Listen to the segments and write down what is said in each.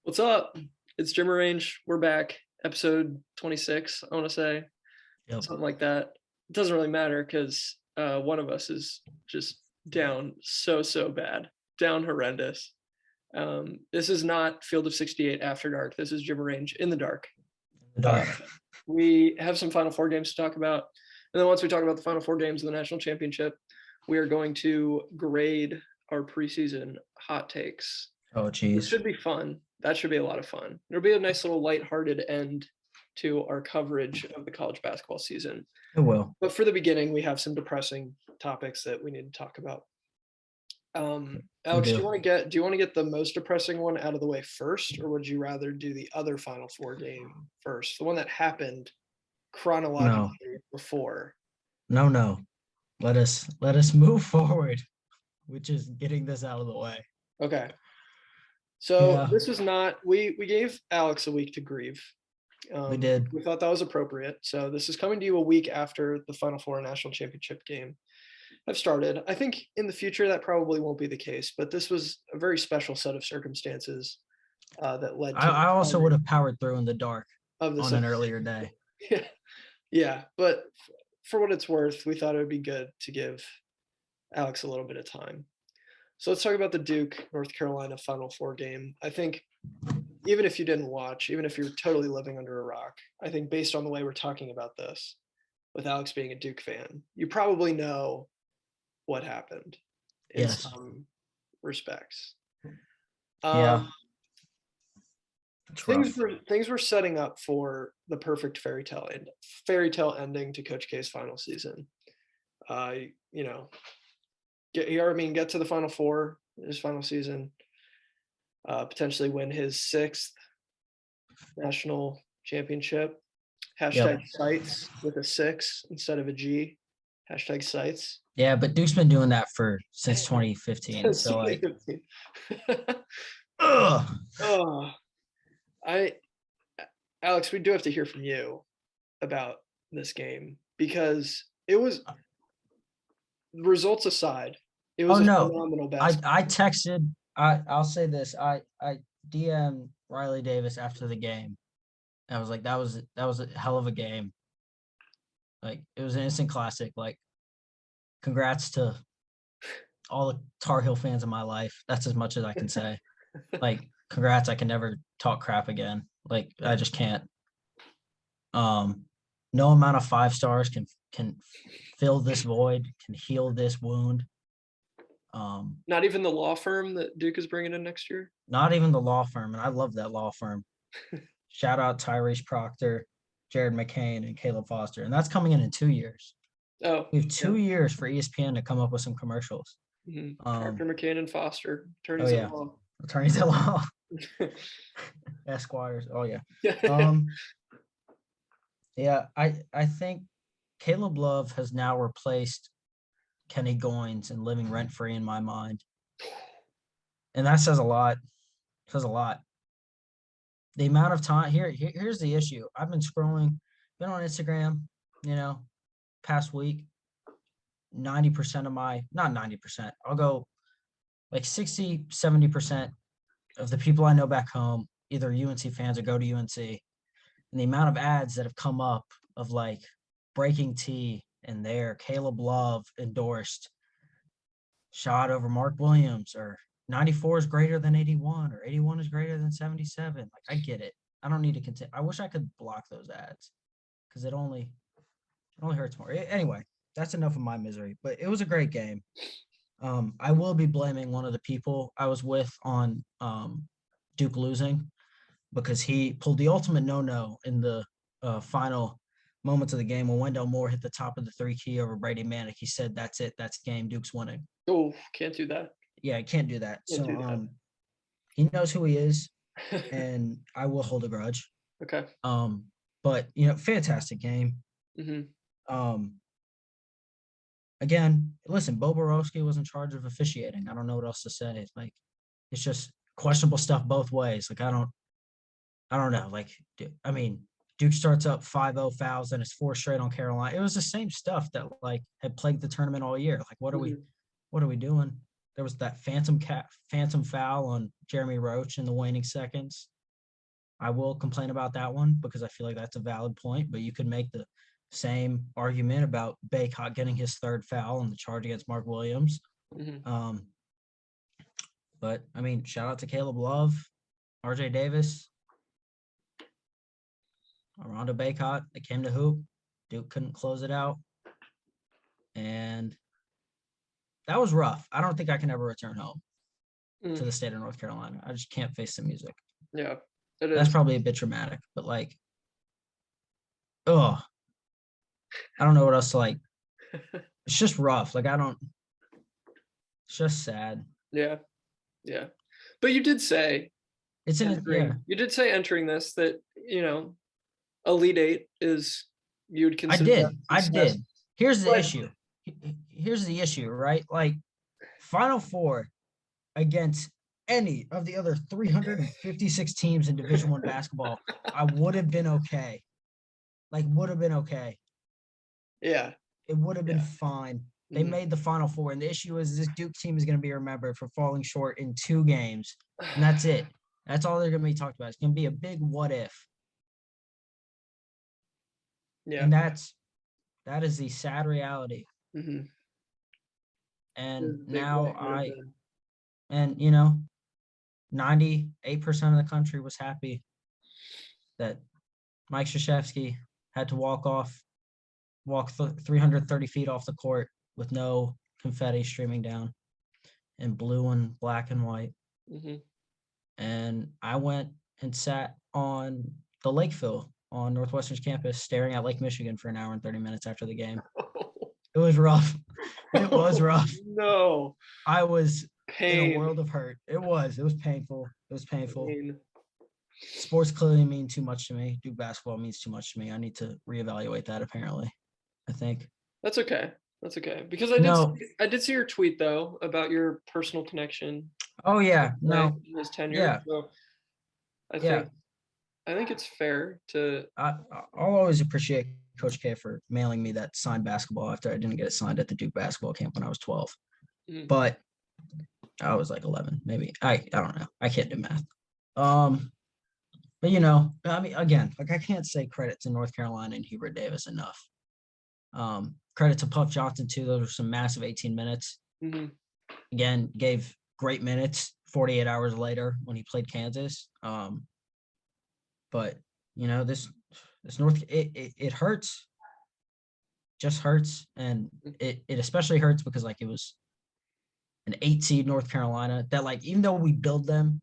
What's up? It's Jim Range. We're back. Episode 26, I want to say. Yep. Something like that. It doesn't really matter because one of us is just down so bad. Down horrendous. This is not Field of 68 After Dark. This is Jim Range in the dark. We have some Final Four games to talk about. And then once we talk about the Final Four games of the national championship, we are going to grade our preseason hot takes. Oh, It geez. should be fun. That should be a lot of fun. It'll be a nice little lighthearted end to our coverage of the college basketball season. It will. But for the beginning, we have some depressing topics that we need to talk about. Alex, do you want to get the most depressing one out of the way first, or would you rather do the other Final Four game first, the one that happened chronologically before? No. Let us move forward, which is getting this out of the way. Okay. So This was not, we gave Alex a week to grieve. We did. We thought that was appropriate. So this is coming to you a week after the Final Four national championship game have started. I think in the future that probably won't be the case, but this was a very special set of circumstances that led to. I also would have powered through in the dark on an earlier day. Yeah, but for what it's worth, we thought it would be good to give Alex a little bit of time. So let's talk about the Duke North Carolina Final Four game. I think even if you didn't watch, even if you're totally living under a rock, I think based on the way we're talking about this, with Alex being a Duke fan, you probably know what happened in some respects. Things were setting up for the perfect fairy tale ending to Coach K's final season. Get to the Final Four in his final season, potentially win his 6th national championship. Sites with a 6 instead of a G. Sites. Yeah, but Duke's been doing that since 2015. So like, Alex, we do have to hear from you about this game because it was, results aside, it was phenomenal basketball. I texted. I'll say this. I DM'd Riley Davis after the game. I was like, that was a hell of a game. Like, it was an instant classic. Like, congrats to all the Tar Heel fans in my life. That's as much as I can say. Like, congrats. I can never talk crap again. Like, I just can't. No amount of 5 stars can fill this void, can heal this wound. Not even the law firm that Duke is bringing in next year? Not even the law firm, and I love that law firm. Shout out Tyrese Proctor, Jared McCain, and Caleb Foster. And that's coming in 2 years. Oh, we have 2 years for ESPN to come up with some commercials. Mm-hmm. Proctor, McCain, and Foster, attorneys at law. Attorneys at law. Esquires. Oh, yeah. I think Caleb Love has now replaced Kenny Goins and living rent-free in my mind. And that says a lot. The amount of time here's the issue. I've been scrolling, been on Instagram, past week. 90% of not 90%, I'll go like 60, 70% of the people I know back home, either UNC fans or go to UNC. And the amount of ads that have come up of like breaking tea and there, Caleb Love endorsed shot over Mark Williams, or 94 is greater than 81, or 81 is greater than 77. Like, I get it. I don't need to continue. I wish I could block those ads because it only hurts more. Anyway, that's enough of my misery. But it was a great game. I will be blaming one of the people I was with on Duke losing because he pulled the ultimate no-no in the final moments of the game when Wendell Moore hit the top of the 3 key over Brady Manick. He said, "That's it. That's the game. Duke's winning." Oh, can't do that. Yeah, can't do that. He knows who he is, and I will hold a grudge. Okay. But fantastic game. Mm-hmm. Again, listen, Bo Borowski was in charge of officiating. I don't know what else to say. Like, it's just questionable stuff both ways. Like, I don't know. Like, I mean, Duke starts up 5-0 fouls, and it's 4 straight on Carolina. It was the same stuff that like had plagued the tournament all year. Like, what are we doing? There was that phantom foul on Jeremy Roach in the waning seconds. I will complain about that one because I feel like that's a valid point, but you could make the same argument about Baycott getting his third foul in the charge against Mark Williams. Mm-hmm. But I mean, shout out to Caleb Love, RJ Davis, Rondo Baycott. They came to hoop. Duke couldn't close it out. And that was rough. I don't think I can ever return home to the state of North Carolina. I just can't face the music. Yeah, it is. That's probably a bit traumatic, but like, I don't know what else to like. It's just rough. Like, it's just sad. Yeah. But you did say It's you did say entering this that, Elite Eight is you would consider I did. Here's the issue. Here's the issue, right? Like, Final Four against any of the other 356 teams in Division I basketball, I would have been okay. Like, would have been okay. Yeah. It would have been fine. They made the Final Four, and the issue is this Duke team is going to be remembered for falling short in 2 games, and that's it. That's all they're going to be talked about. It's going to be a big what if. Yeah. And that is the sad reality. Mm-hmm. And now 98% of the country was happy that Mike Krzyzewski had to walk 330 feet off the court with no confetti streaming down in blue and black and white. Mm-hmm. And I went and sat on the Lakeville on Northwestern's campus staring at Lake Michigan for an hour and 30 minutes after the game. It was rough. It was rough. No. I was in a world of hurt. It was painful. It was painful. Sports clearly mean too much to me. Duke basketball means too much to me. I need to reevaluate that, apparently. I think. That's okay. Because I did see your tweet though about your personal connection. Oh yeah. No. His tenure. Yeah. So I think it's fair to I'll always appreciate Coach K for mailing me that signed basketball after I didn't get it signed at the Duke basketball camp when I was 12. Mm-hmm. But I was like 11, maybe. I don't know. I can't do math. But I mean, again, like I can't say credit to North Carolina and Hubert Davis enough. Credit to Puff Johnson too. Those were some massive 18 minutes. Mm-hmm. Again, gave great minutes 48 hours later when he played Kansas. But this North it hurts. Just hurts, and it especially hurts because like it was an 8 seed North Carolina that like even though we build them,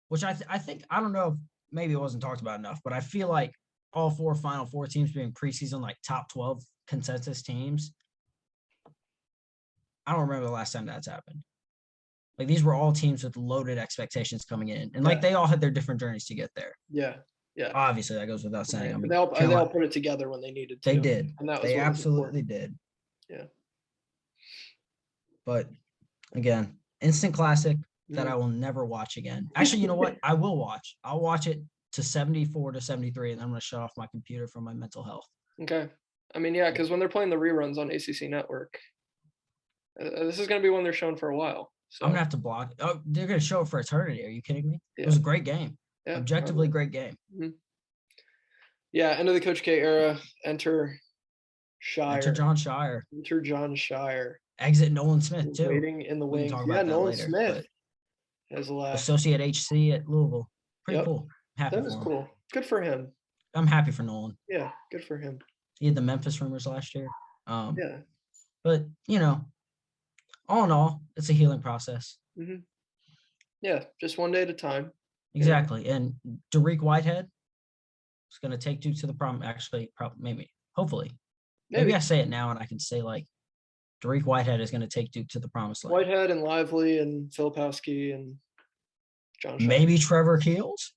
which I think I don't know if maybe it wasn't talked about enough, but I feel like all 4 Final Four teams being preseason like top 12 consensus teams. I don't remember the last time that's happened. Like these were all teams with loaded expectations coming in, and like they all had their different journeys to get there. Yeah. Obviously, that goes without saying. I mean, they all put it together when they needed to. They did. And they absolutely did. Yeah. But again, instant classic that I will never watch again. Actually, you know what? I will watch. I'll watch it to 74 to 73, and then I'm going to shut off my computer for my mental health. Okay. I mean, yeah, because when they're playing the reruns on ACC Network, this is going to be one they're showing for a while. So. I'm going to have to block it. Oh, they're going to show it for eternity. Are you kidding me? Yeah. It was a great game. Yeah, objectively great game. Mm-hmm. Yeah, end of the Coach K era. Enter Shire. Enter John Shire. Exit Nolan Smith, too. Waiting in the wings. Yeah, Nolan Smith. Has a last. Associate HC at Louisville. Pretty cool. Happy that is cool. Good for him. I'm happy for Nolan. Yeah, good for him. He had the Memphis rumors last year. Yeah. But, all in all, it's a healing process. Mm-hmm. Yeah, just one day at a time. Exactly. And Dariq Whitehead is going to take Duke to the prom. Actually, hopefully. Maybe I say it now and I can say, like, Dariq Whitehead is going to take Duke to the promised land. Whitehead and Lively and Filipowski and John Shaw. Maybe Trevor Keels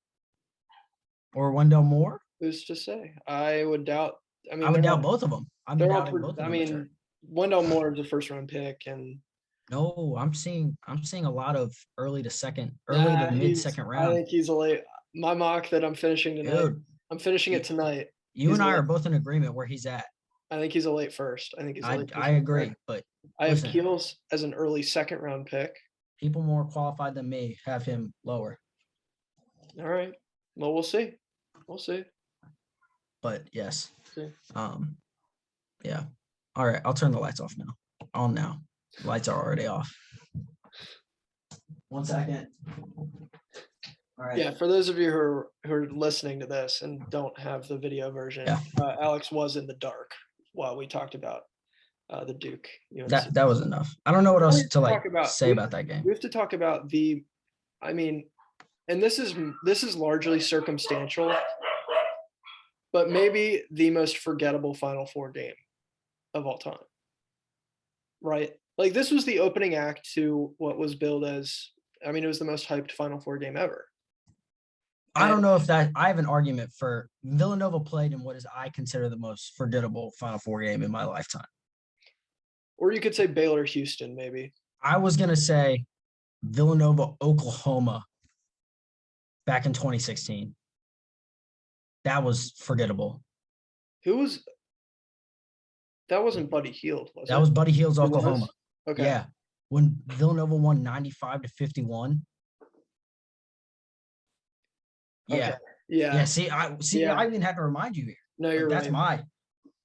or Wendell Moore. Who's to say? I would doubt. I would doubt both of them. Wendell Moore is a first-round pick, and no, I'm seeing a lot of early to mid-second round. I think he's a late. My mock that I'm finishing tonight. Dude, I'm finishing it tonight. You and I are both in agreement where he's at. I think he's a late first. I agree, but I have Keels as an early second-round pick. People more qualified than me have him lower. All right. Well, we'll see. We'll see. But yes. See. Yeah. All right. I'll turn the lights off now. On now. Lights are already off. 1 second. All right. Yeah, for those of you who are listening to this and don't have the video version, Alex was in the dark while we talked about the Duke. That was enough. I don't know what else to say about that game. We have to talk about and this is largely circumstantial, but maybe the most forgettable Final Four game of all time. Right? Like, this was the opening act to what was billed as, it was the most hyped Final Four game ever. I don't know if I have an argument for Villanova played in what I consider the most forgettable Final Four game in my lifetime. Or you could say Baylor Houston, maybe. I was going to say Villanova Oklahoma back in 2016. That was forgettable. That wasn't Buddy Hield, was it? That was Buddy Hield's Oklahoma. Okay. Yeah. When Villanova won 95-51. Yeah. Okay. Yeah. Yeah. See, I even have to remind you here. No, you're right. That's my.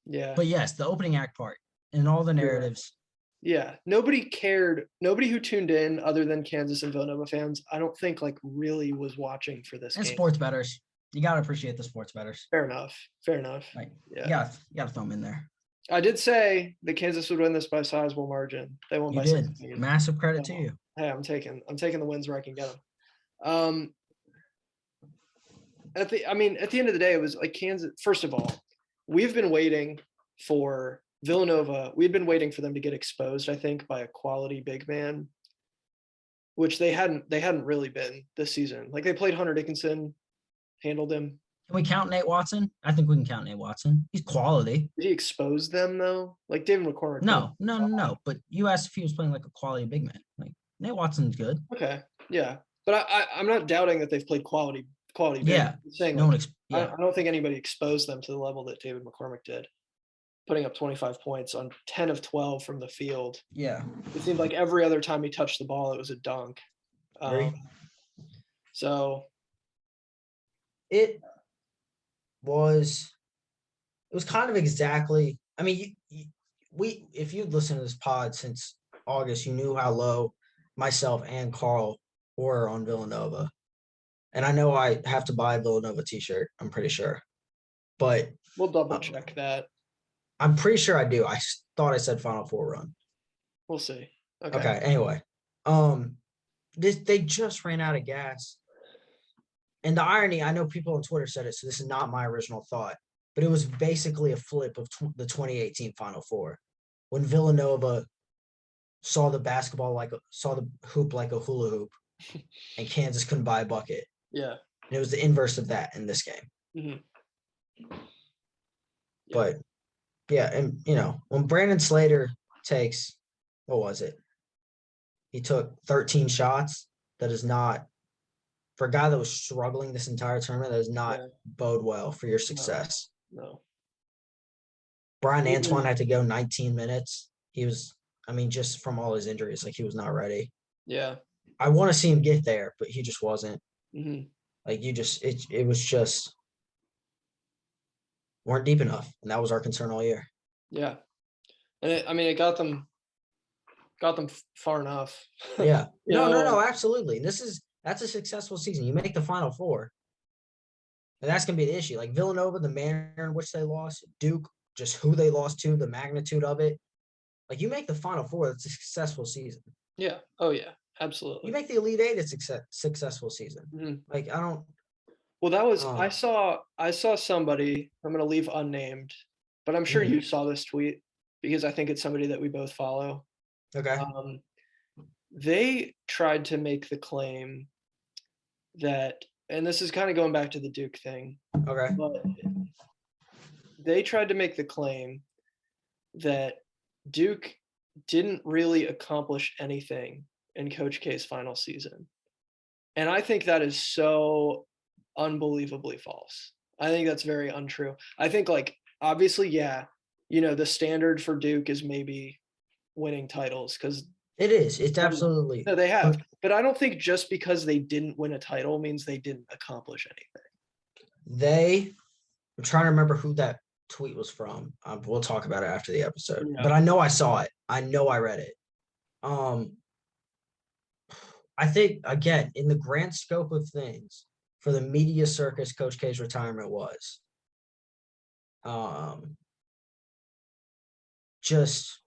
Yeah. But yes, the opening act part and all the narratives. Yeah. Nobody cared. Nobody who tuned in other than Kansas and Villanova fans, I don't think really was watching for this game. And sports bettors. You got to appreciate the sports bettors. Fair enough. Like, yeah. You got to throw them in there. I did say that Kansas would win this by a sizable margin. They won by 16. Massive credit to you. Hey, I'm taking the wins where I can get them. At the end of the day, it was like Kansas. First of all, we've been waiting for Villanova. We'd been waiting for them to get exposed, I think, by a quality big man, which they hadn't really been this season. Like, they played Hunter Dickinson, handled him. Can we count Nate Watson? I think we can count Nate Watson. He's quality. Did he expose them though? Like David McCormick? No. But you asked if he was playing like a quality big man. Like, Nate Watson's good. Okay, yeah, but I'm not doubting that they've played quality. Big. Yeah, I'm saying I don't think anybody exposed them to the level that David McCormick did, putting up 25 points on 10 of 12 from the field. Yeah, it seemed like every other time he touched the ball, it was a dunk. So it was kind of exactly. I mean, if you'd listened to this pod since August, you knew how low myself and Carl were on Villanova. And I know I have to buy a Villanova t-shirt, I'm pretty sure. But we'll double check that. I'm pretty sure I do. I thought I said Final Four run. We'll see. Okay, anyway. They just ran out of gas. And the irony, I know people on Twitter said it, so this is not my original thought, but it was basically a flip of the 2018 Final Four. When Villanova saw the hoop like a hula hoop, and Kansas couldn't buy a bucket. Yeah. And it was the inverse of that in this game. Mm-hmm. Yeah. But, yeah, and, when Brandon Slater takes, what was it? He took 13 shots. That is not, for a guy that was struggling this entire tournament, that does not bode well for your success. No. Brian Antoine had to go 19 minutes. He was, just from all his injuries, like, he was not ready. Yeah. I want to see him get there, but he just wasn't. Mm-hmm. Like, it was just weren't deep enough, and that was our concern all year. Yeah, and it got them far enough. Yeah, no, absolutely. That's a successful season. You make the Final Four, and that's gonna be the issue. Like Villanova, the manner in which they lost, Duke, just who they lost to, the magnitude of it. Like, you make the Final Four, that's a successful season. Yeah. Oh yeah. Absolutely. You make the Elite Eight, it's a successful season. Mm-hmm. Like, I don't. Well, that was I saw somebody. I'm going to leave unnamed, but I'm sure you saw this tweet because I think it's somebody that we both follow. Okay. They tried to make the claim that, and this is kind of going back to the Duke thing. Okay. But they tried to make the claim that Duke didn't really accomplish anything in Coach K's final season. And I think that is so unbelievably false. I think that's very untrue. I think, obviously, the standard for Duke is maybe winning titles because it is. It's absolutely. No, they have. But I don't think just because they didn't win a title means they didn't accomplish anything. I'm trying to remember who that tweet was from. We'll talk about it after the episode. Yeah. But I know I saw it. I know I read it. I think, again, in the grand scope of things, for the media circus, Coach K's retirement was just,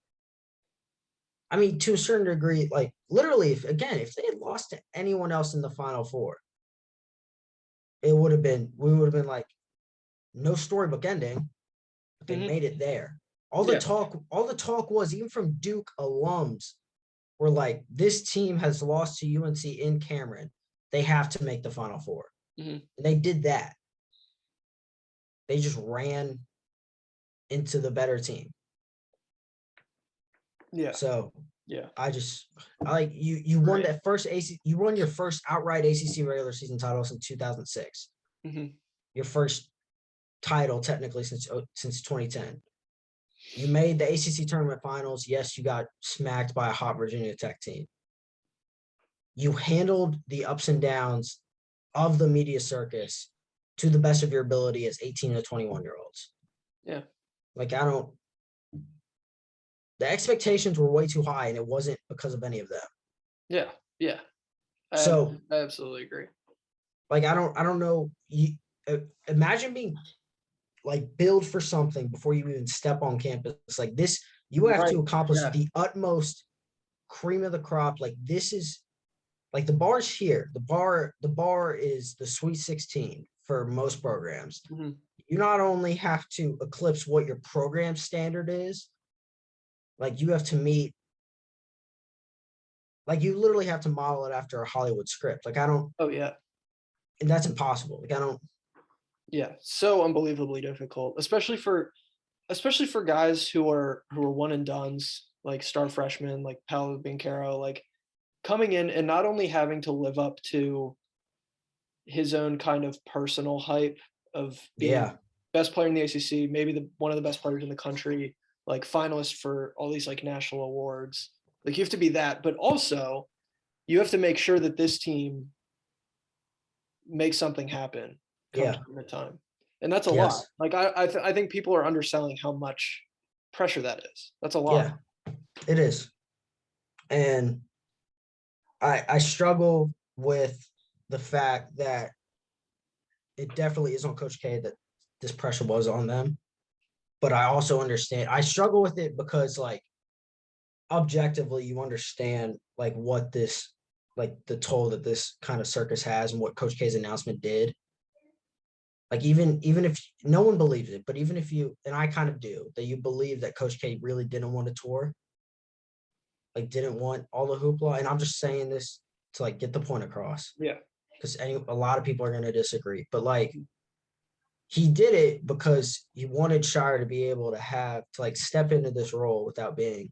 I mean, to a certain degree, like literally, if they had lost to anyone else in the Final Four, we would have been like, no storybook ending, but they made it there. All the talk was, even from Duke alums, were like, this team has lost to UNC in Cameron. They have to make the Final Four. And they did that. They just ran into the better team. Yeah. So yeah, I like you won that first ACC. You won your first outright ACC regular season title in 2006. Your first title technically since 2010. You made the ACC tournament finals. Yes, you got smacked by a hot Virginia Tech team. You handled the ups and downs of the media circus to the best of your ability as 18 to 21-year-olds. Yeah. Like, the expectations were way too high, and it wasn't because of any of them. Yeah. Yeah. I absolutely agree. Like, I don't know. Imagine being like billed for something before you even step on campus. Like this, you have to accomplish the utmost cream of the crop. Like, this is like, the bar's here. The bar is the Sweet 16 for most programs. You not only have to eclipse what your program standard is, like, you have to meet, like, you literally have to model it after a Hollywood script. Like, and that's impossible. Like, so unbelievably difficult, especially for guys who are one and dones, like star freshmen, like Paolo Banchero, like coming in and not only having to live up to his own kind of personal hype of being best player in the ACC, maybe one of the best players in the country, like finalist for all these like national awards. Like, you have to be that, but also you have to make sure that this team makes something happen come tournament time. And that's a lot. Like, I think people are underselling how much pressure that is. That's a lot. Yeah, it is. And I struggle with the fact that it definitely is on Coach K that this pressure was on them. But I also understand, I struggle with it because, like, objectively, you understand, like, what this, like, the toll that this kind of circus has and what Coach K's announcement did. Like, even if no one believes it, but even if you, and I kind of do, that you believe that Coach K really didn't want to tour, like, didn't want all the hoopla. And I'm just saying this to, like, get the point across. Yeah. Because a lot of people are going to disagree. But, like, he did it because he wanted Shire to be able to like, step into this role without being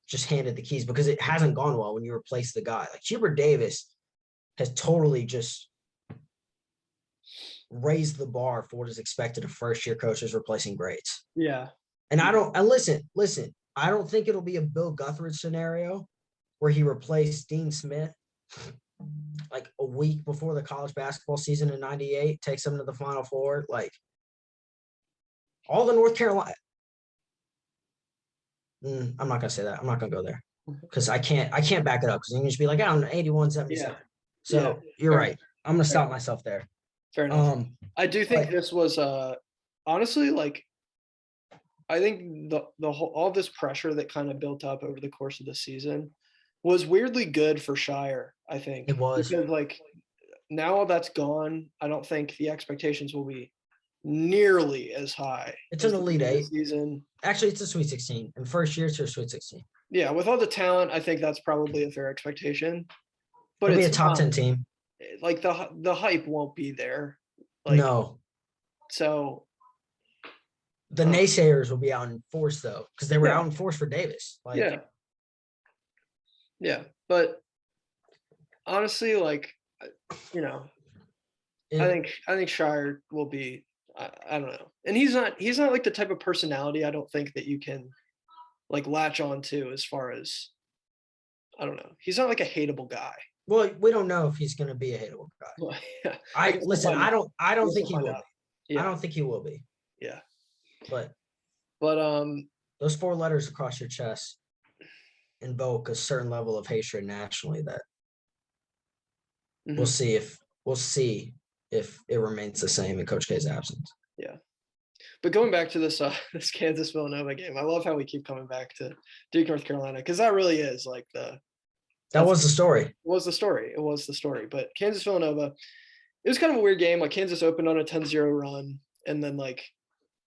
just handed the keys, because it hasn't gone well when you replace the guy. Like, Hubert Davis has totally just raised the bar for what is expected of first-year coaches replacing greats. Yeah. And listen, I don't think it'll be a Bill Guthridge scenario where he replaced Dean Smith like a week before the college basketball season in '98, takes them to the Final Four. Like, all the North Carolina. I'm not gonna say that. I'm not gonna go there because I can't back it up, because you can just be like, I'm 81-77. So you're right. I'm gonna stop myself there. Fair enough. I do think this was honestly, like, I think the whole, all this pressure that kind of built up over the course of the season was weirdly good for Shire. I think it was, because, like, now all that's gone, I don't think the expectations will be nearly as high. It's an Elite Eight season. Actually, it's a Sweet 16. In first year, it's your Sweet 16. Yeah, with all the talent, I think that's probably a fair expectation. But it'll it's be a top 10 team. Like, the hype won't be there. Like, no. So the naysayers will be out in force, though, because they were out in force for Davis. Like, yeah. But honestly, like, you know, I think Shire will be. I don't know, and he's not like the type of personality, I don't think, that you can, like, latch on to, as far as, I don't know. He's not like a hateable guy. Well, we don't know if he's going to be a hateable guy. Well, yeah, I guess we'll listen. find I out. don't Guess think we'll he find will out. be. I Yeah, don't think he will be. yeah. But But those 4 letters across your chest invoke a certain level of hatred nationally that we'll see if it remains the same in Coach K's absence. yeah. But going back to this this Kansas Villanova game, I love how we keep coming back to Duke, North Carolina, because that really is like That was the story. It was the story. But Kansas Villanova, it was kind of a weird game. Like Kansas opened on a 10-0 run and then like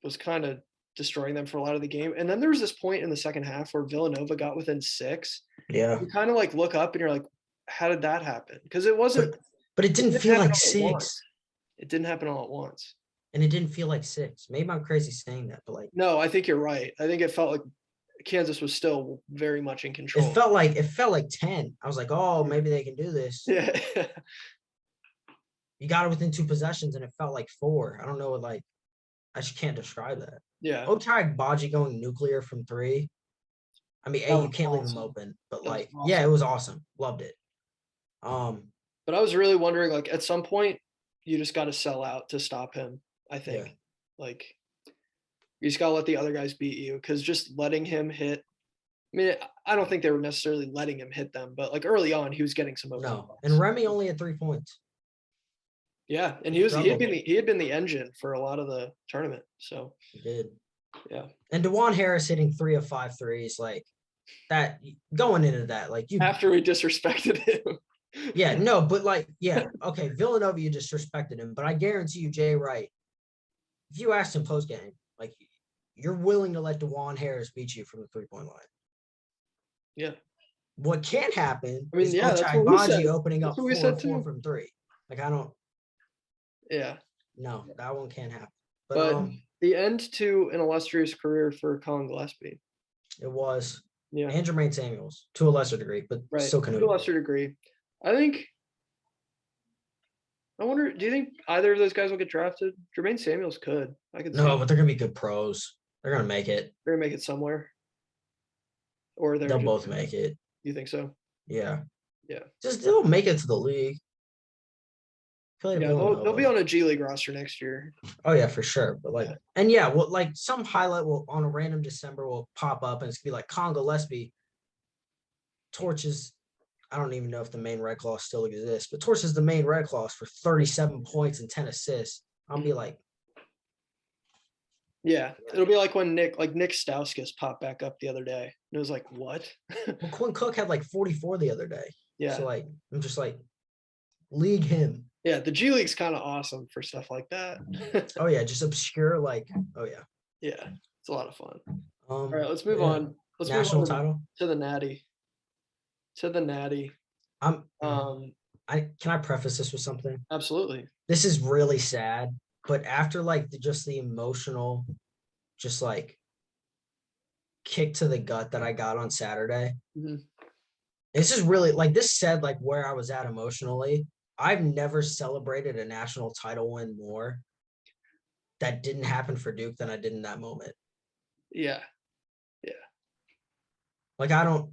was kind of destroying them for a lot of the game. And then there was this point in the second half where Villanova got within 6. Yeah. You kind of like look up and you're like, how did that happen? Because it wasn't. But it didn't feel like 6. It didn't happen all at once. And it didn't feel like 6. Maybe I'm crazy saying that, but like. No, I think you're right. I think it felt like Kansas was still very much in control. It felt like 10. I was like, oh, maybe they can do this. Yeah. You got it within 2 possessions, and it felt like 4. I don't know, like, I just can't describe that. Yeah. Ochai Baji going nuclear from 3. I mean, you can't leave him open, but like, yeah, it was awesome. Loved it. But I was really wondering, like, at some point, you just got to sell out to stop him. I think, like, you just got to let the other guys beat you, because just letting him hit. I mean, I don't think they were necessarily letting him hit them, but like early on, he was getting some open balls. And Remy only had 3 points. Yeah, and he had been the engine for a lot of the tournament. So he did. Yeah. And DeJuan Harris hitting 3 of 5 threes, like that going into that, like you after we disrespected him. Yeah, no, but like, yeah, okay, Villanova, you disrespected him, but I guarantee you, Jay Wright, if you asked him post game, like you're willing to let DeJuan Harris beat you from the 3-point line. Yeah. What can happen is Ochai Baji opening up 4 from 3. Like I don't. Yeah. No, that one can't happen. But the end to an illustrious career for Colin Gillespie. It was. Yeah. And Jermaine Samuels to a lesser degree, but still to a lesser degree. I wonder, do you think either of those guys will get drafted? Jermaine Samuels could. No, but they're gonna be good pros. They're gonna make it. They're gonna make it somewhere. Or they'll both make it. You think so? Yeah. Yeah. Just they'll make it to the league. Like they'll be on a G League roster next year. Oh yeah, for sure. But like, and yeah, well, like some highlight will on a random December will pop up and it's gonna be like Colin Gillespie torches. I don't even know if the main Red Claw still exists, but torches the main Red Claws for 37 points and 10 assists. I'll be like, yeah, it'll be like when Nick Stauskas popped back up the other day. And it was like, what? Well, Quinn Cook had like 44 the other day. Yeah. So like, I'm just like, league him. Yeah, the G League's kind of awesome for stuff like that. Oh yeah, just obscure like. Oh yeah. Yeah, it's a lot of fun. All right, let's move on. Let's move on title to the Natty. Can I preface this with something? Absolutely. This is really sad, but after like the emotional, just like kick to the gut that I got on Saturday. Mm-hmm. This is really like this said like where I was at emotionally. I've never celebrated a national title win more that didn't happen for Duke than I did in that moment. Yeah. Yeah. Like I don't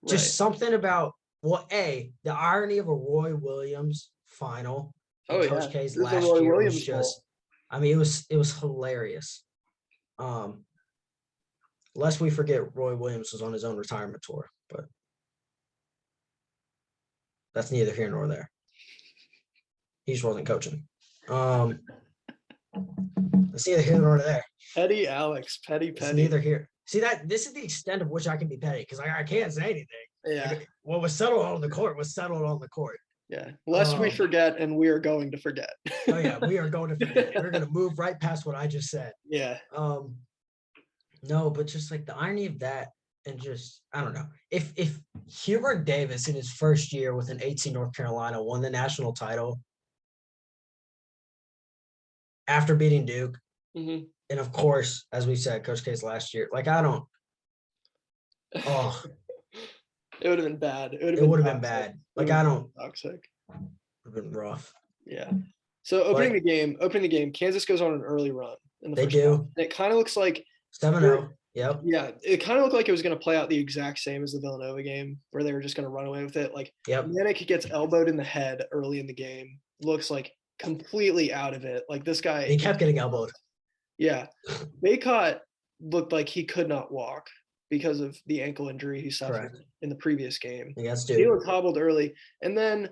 just something about the irony of a Roy Williams final. Coach K's last year was just I mean it was hilarious. Lest we forget Roy Williams was on his own retirement tour, but that's neither here nor there. He just wasn't coaching. That's neither here nor there. Petty Alex. Petty. It's neither here. See that this is the extent of which I can be petty because I can't say anything. Yeah. Like, what was settled on the court was settled on the court. Yeah. Lest we forget, and we are going to forget. Oh yeah, we are going to forget. We're going to move right past what I just said. Yeah. No, but just like the irony of that, and just I don't know if Hubert Davis in his first year with an 18 North Carolina won the national title after beating Duke, mm-hmm. and of course, as we said, Coach K's last year, like I don't. Oh. It would have been bad. It would have been bad. Like I don't. Toxic. It would have been rough. Yeah. So opening the game, Kansas goes on an early run in the they first do. half. And it kind of looks like 7-0. Yep. Yeah, it kind of looked like it was going to play out the exact same as the Villanova game, where they were just going to run away with it. Like, Yep. Manek gets elbowed in the head early in the game, looks like completely out of it. Like, this guy. He kept getting elbowed. Yeah. Baycott looked like he could not walk because of the ankle injury he suffered in the previous game. Yes, dude. He looked hobbled early. And then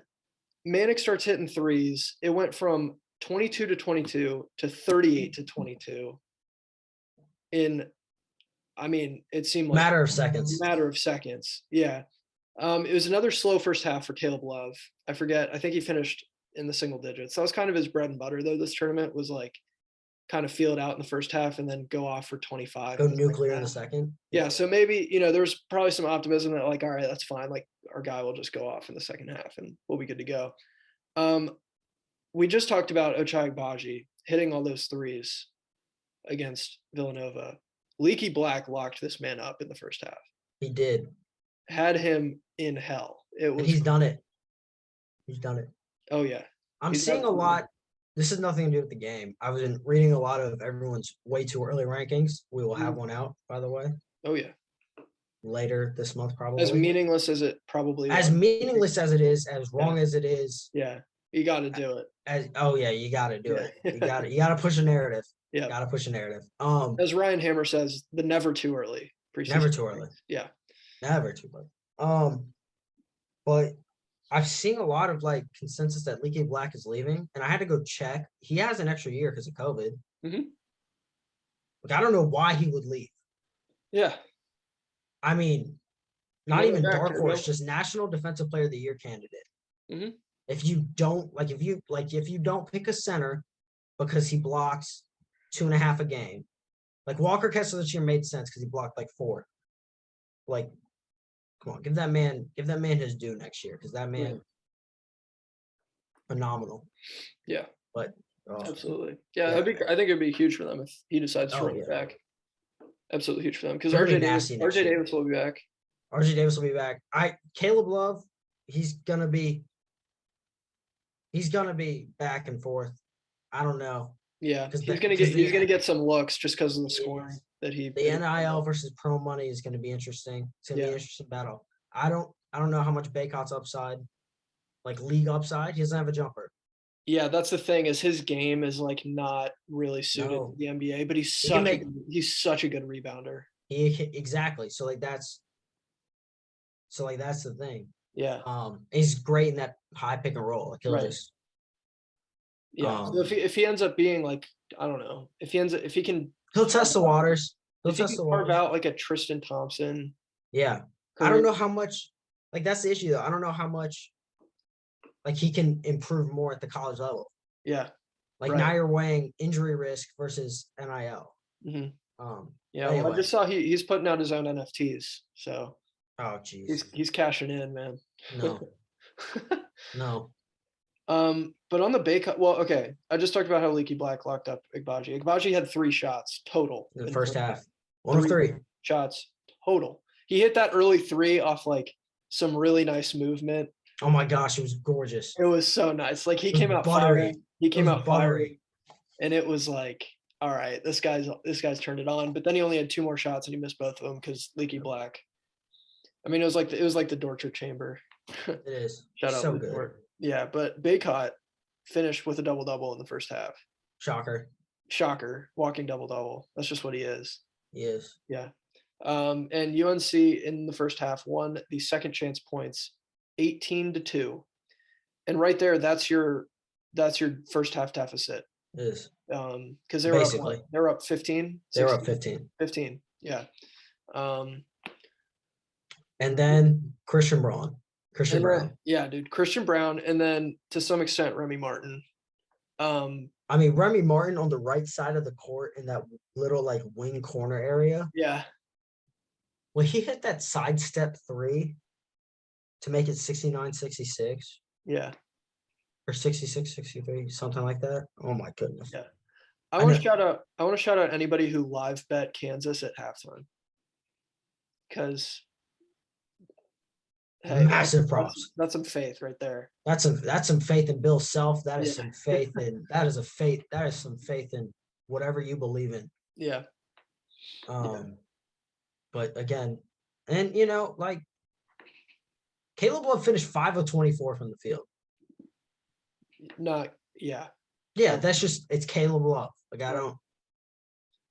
Manek starts hitting threes. It went from 22 to 22 to 38 to 22 in, I mean, it seemed like matter of seconds. Yeah. It was another slow first half for Caleb Love. I forget. I think he finished in the single digits. That was kind of his bread and butter, though. This tournament was like kind of feel it out in the first half and then go off for 25. Go nuclear in the second. Yeah. So maybe, there's probably some optimism that like, all right, that's fine. Like our guy will just go off in the second half and we'll be good to go. We just talked about Ochai Agbaji hitting all those threes against Villanova. Leaky Black locked this man up in the first half. He did. Had him in hell. He's done it. He's done it. Oh, yeah. I'm seeing a lot. This has nothing to do with the game. I was reading a lot of everyone's way too early rankings. We will have one out, by the way. Oh, yeah. Later this month, probably. As meaningless as it probably As meaningless as it is, as wrong as it is. Yeah. You got to do it. You got to do it. You got to push a narrative. Yeah. Got to push a narrative. As Ryan Hammer says, the never too early. Never too early. Yeah. Never too early. But I've seen a lot of like consensus that Leaky Black is leaving, and I had to go check. He has an extra year because of COVID. Mm-hmm. Like, I don't know why he would leave. Yeah. I mean, not even dark horse, just National Defensive Player of the Year candidate. Mm-hmm. If you don't pick a center because he blocks 2.5 a game, like Walker Kessler this year made sense because he blocked like 4. Like, come on, give that man his due next year because that man, phenomenal. Yeah, but absolutely, yeah. I think it'd be huge for them if he decides to run it back. Absolutely huge for them because RJ Davis will be back. RJ Davis will be back. Caleb Love, he's gonna be back and forth. I don't know. Yeah, he's gonna get some looks just because of the scoring that he. The NIL versus pro money is gonna be interesting. It's gonna be an interesting battle. I don't know how much Baycott's upside, like league upside. He doesn't have a jumper. Yeah, that's the thing. Is his game is like not really suited to the NBA, but he's such a good rebounder. Exactly. So that's the thing. Yeah. He's great in that high pick and roll. Like he'll just. Yeah. So if he ends up being like, I don't know, if he can. He'll test the waters. Carve out like a Tristan Thompson. Yeah. I don't know how much. Like that's the issue though. I don't know how much. Like he can improve more at the college level. Yeah. Like now you're weighing injury risk versus NIL. Mm-hmm. Anyway. I just saw he's putting out his own NFTs. So. Oh geez. He's cashing in, man. No. But on the Baycott, well, okay. I just talked about how Leaky Black locked up Agbaji. Agbaji had 3 shots total in the first half. 1 of 3 shots total. He hit that early 3 off like some really nice movement. Oh my gosh, it was gorgeous. It was so nice. Like he came out firing. And it was like, all right, this guy's turned it on. But then he only had 2 more shots and he missed both of them because Leaky Black. I mean, it was like the torture chamber. It is. Shout out so good. Court. Yeah, but Baycott finished with a double-double in the first half. Shocker. Walking double-double. That's just what he is. He is. Yeah. And UNC in the first half won the second chance points 18-2. And right there, that's your first half deficit. It is. Because they were up 15. They were up 15. 15. Yeah. And then Christian Braun. Yeah, dude. Christian Braun, and then to some extent Remy Martin. I mean, Remy Martin on the right side of the court in that little like wing corner area. Yeah. When he hit that sidestep 3 to make it 69-66. Yeah. Or 66-63, something like that. Oh my goodness. Yeah. I want to shout out anybody who live bet Kansas at halftime. Because massive props. That's some faith right there. That's some faith in Bill Self. That is some faith in that is some faith in whatever you believe in. Yeah. But again, and like Caleb Love finished 5 of 24 from the field. Not, yeah. Yeah, it's Caleb Love. Like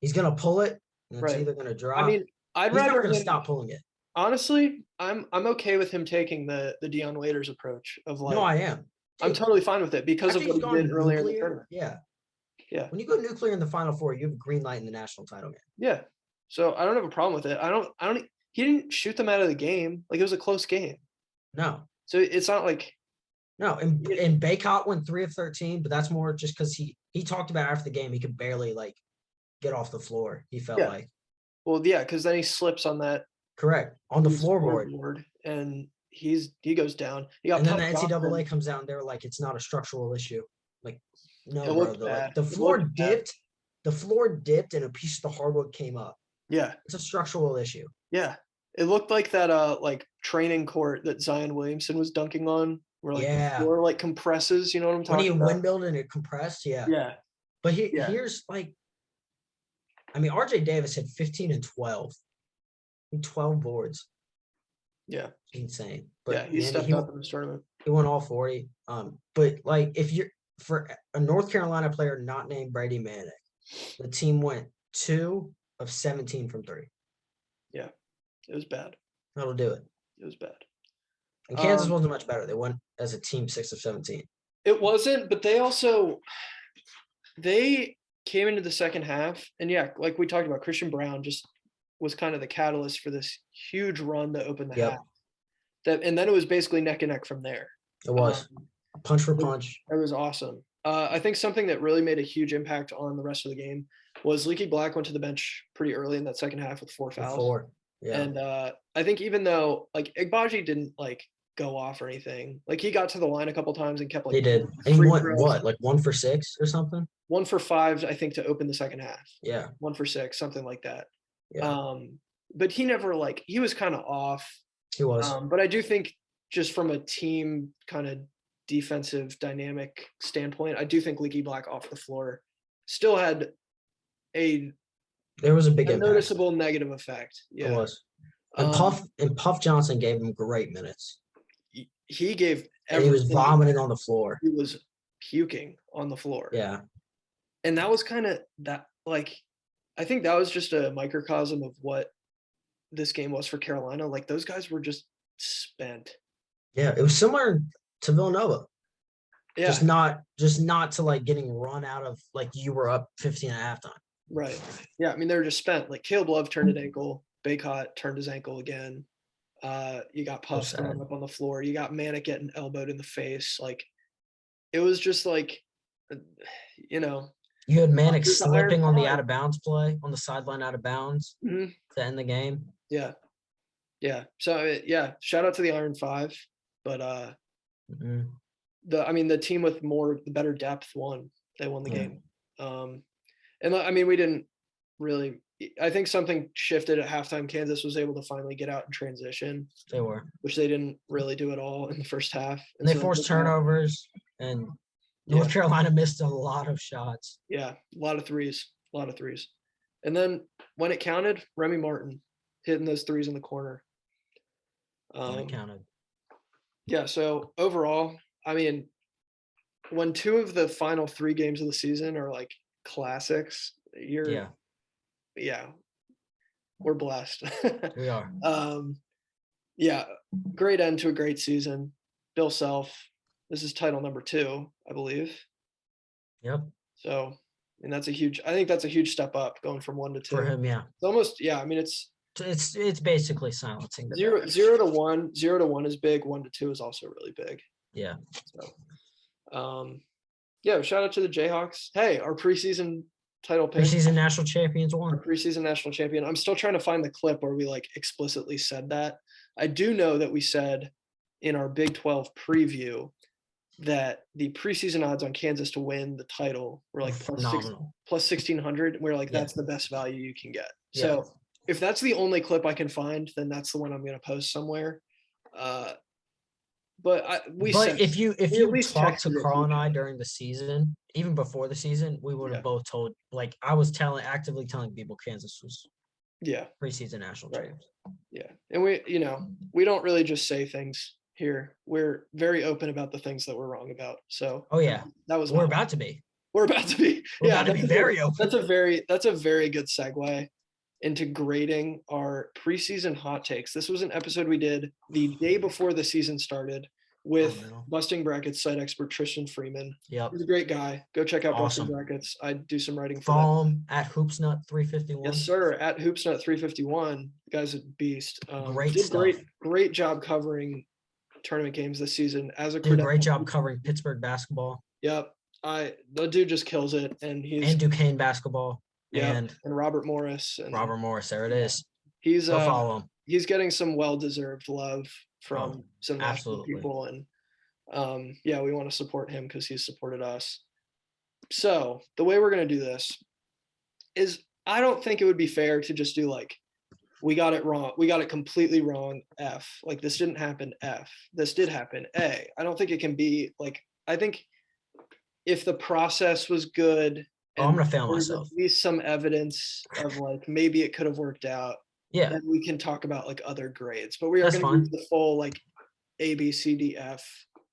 he's gonna pull it, and it's either gonna drop. I mean, he's never gonna stop pulling it. Honestly, I'm okay with him taking the Dion Waiters approach of like. No, I am. Dude, I'm totally fine with it because of what he did earlier in the tournament. Yeah. Yeah. When you go nuclear in the Final Four, you have a green light in the national title game. Yeah. So I don't have a problem with it. He didn't shoot them out of the game. Like, it was a close game. No. So it's not like. No, and Baycott went 3 of 13, but that's more just because he talked about after the game he could barely like get off the floor. He felt like. Well, yeah, because then he slips on that. Correct, on the floorboard, and he goes down. And then the NCAA comes out and they're like, it's not a structural issue. Like, no, bro. Like, the floor dipped. The floor dipped, and a piece of the hardwood came up. Yeah, it's a structural issue. Yeah, it looked like that like training court that Zion Williamson was dunking on, where like the floor like compresses. You know what I'm talking about? When he windmilled and it compressed, yeah. But here's like, I mean, RJ Davis had 15 and 12. 12 boards. Yeah. Insane. But he stepped up in this tournament. He won all 40. But like, if you're for a North Carolina player not named Brady Manick, the team went 2 of 17 from 3. Yeah. It was bad. That'll do it. It was bad. And Kansas wasn't much better. They went as a team 6 of 17. It wasn't, but they came into the second half, and like we talked about, Christian Brown just was kind of the catalyst for this huge run that opened the half. And then it was basically neck and neck from there. It was punch for punch. It was awesome. I think something that really made a huge impact on the rest of the game was Leaky Black went to the bench pretty early in that second half with 4 fouls. Yeah. And I think even though like Igbaji didn't like go off or anything, like he got to the line a couple times and kept like. He did. And he went like 1 for 6 or something? 1 for 5, I think, to open the second half. Yeah. 1 for 6, something like that. Yeah. But he never he was kind of off. He was. But I do think just from a team kind of defensive dynamic standpoint, I do think Leaky Black off the floor still had there was a big noticeable negative effect. Yeah. It was. And Puff Johnson gave him great minutes. He gave everything. He was vomiting on the floor. He was puking on the floor. Yeah. And that was kind of that, like, I think that was just a microcosm of what this game was for Carolina. Like, those guys were just spent. Yeah, it was similar to Villanova. Yeah. Just not to like getting run out of, like, you were up 15 at halftime. Right. Yeah, I mean, they were just spent. Like, Caleb Love turned an ankle. Baycott turned his ankle again. You got Puff thrown up on the floor. You got Manick getting elbowed in the face. Like, it was just like, you know. You had Manick slipping on the out-of-bounds play, on the sideline out of bounds to end the game. Yeah. Yeah. So, shout out to the Iron Five. But the team with the better depth won. They won the game. And, I mean, we didn't really – I think something shifted at halftime. Kansas was able to finally get out and transition. They were. Which they didn't really do at all in the first half. And they forced turnovers, and North Carolina missed a lot of shots. Yeah, a lot of threes. And then when it counted, Remy Martin hitting those threes in the corner. When it counted. Yeah, so overall, I mean, when 2 of the final 3 games of the season are like classics, we're blessed. We are. Great end to a great season. Bill Self, this is title number 2, I believe. Yep. So, and I think that's a huge step up going from 1 to 2. For him, yeah. It's almost, I mean, it's basically silencing the 0 to 1. 0 to 1 is big. 1 to 2 is also really big. Yeah. So, shout out to the Jayhawks. Hey, our preseason title pick. Preseason national champions won. Our preseason national champion. I'm still trying to find the clip where we like explicitly said that. I do know that we said in our Big 12 preview that the preseason odds on Kansas to win the title were like plus 1,600. We're like, that's the best value you can get. Yeah. So if that's the only clip I can find, then that's the one I'm going to post somewhere. If you talked to Carl and I during the season, even before the season, we would have both told, like, I was actively telling people Kansas was Yeah. preseason national Right. champs. Yeah. And we don't really just say things here. We're very open about the things that we're wrong about. So Oh yeah, that was we're not about to be. we're about to be. We're Yeah, about to be very open. that's a very good segue into grading our preseason hot takes. This was an episode we did the day before the season started with Busting Brackets site expert Tristan Freeman. Yep. He's a great guy. Go check out Awesome. Busting Brackets. I do some writing for Follow him at Hoopsnut351. Yes, sir. At Hoopsnut351. The guy's a beast. Great stuff. Great job covering tournament games this season as a Did a great job covering Pittsburgh basketball. Yep. The dude just kills it, and Duquesne basketball. Yeah, and Robert Morris. Robert Morris, there it is. He's Go follow him. He's getting some well-deserved love from some national absolutely. people, and we want to support him because he's supported us. So the way we're gonna do this is, I don't think it would be fair to just do like, we got it wrong, we got it completely wrong, F. Like, this didn't happen, F. This did happen, A. I don't think it can be like, I think if the process was good, and I'm gonna fail myself. At least some evidence of like maybe it could have worked out. Yeah. Then we can talk about like other grades, but we are going to use the full like A, B, C, D, F.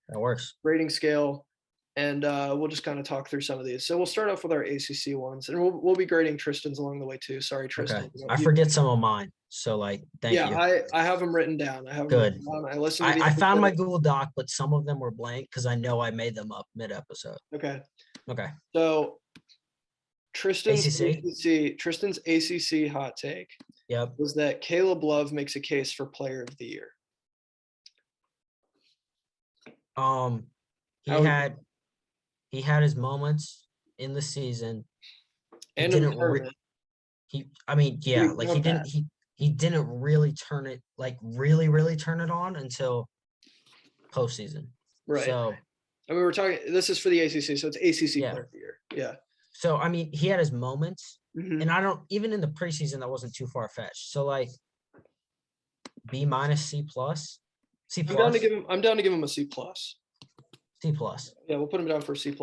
That works. Rating scale, and we'll just kind of talk through some of these. So we'll start off with our ACC ones, and we'll be grading Tristan's along the way too. Sorry, Tristan. Okay. I forget some of mine, so like, thank you. Yeah, I have them written down. Good. I listened. I found my Google Doc, but some of them were blank because I know I made them up mid-episode. Okay. So Tristan's ACC hot take was that Caleb Love makes a case for Player of the Year. He had his moments in the season. He didn't really turn it, like really turn it on until postseason. Right. So I mean, we're talking, this is for the ACC, so it's ACC Player of the Year. Yeah. So, I mean, he had his moments, and even in the preseason, that wasn't too far-fetched. So, like, B-, C+. C+. I'm down to give him a C+. C+. Yeah, we'll put him down for C+.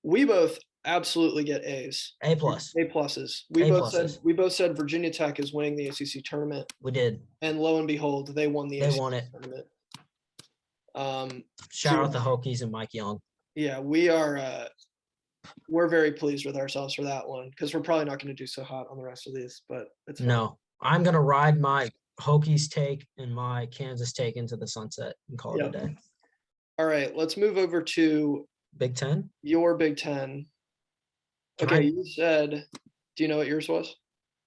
We both absolutely get A's. A+. A+. We both said Virginia Tech is winning the ACC tournament. We did. And lo and behold, they won the ACC tournament. Shout out the Hokies and Mike Young. Yeah, we're very pleased with ourselves for that one, because we're probably not going to do so hot on the rest of these, but it's fine. No, I'm going to ride my Hokies take and my Kansas take into the sunset and call it a day. All right, let's move over to Big Ten. Your Big Ten. Okay, you said, do you know what yours was?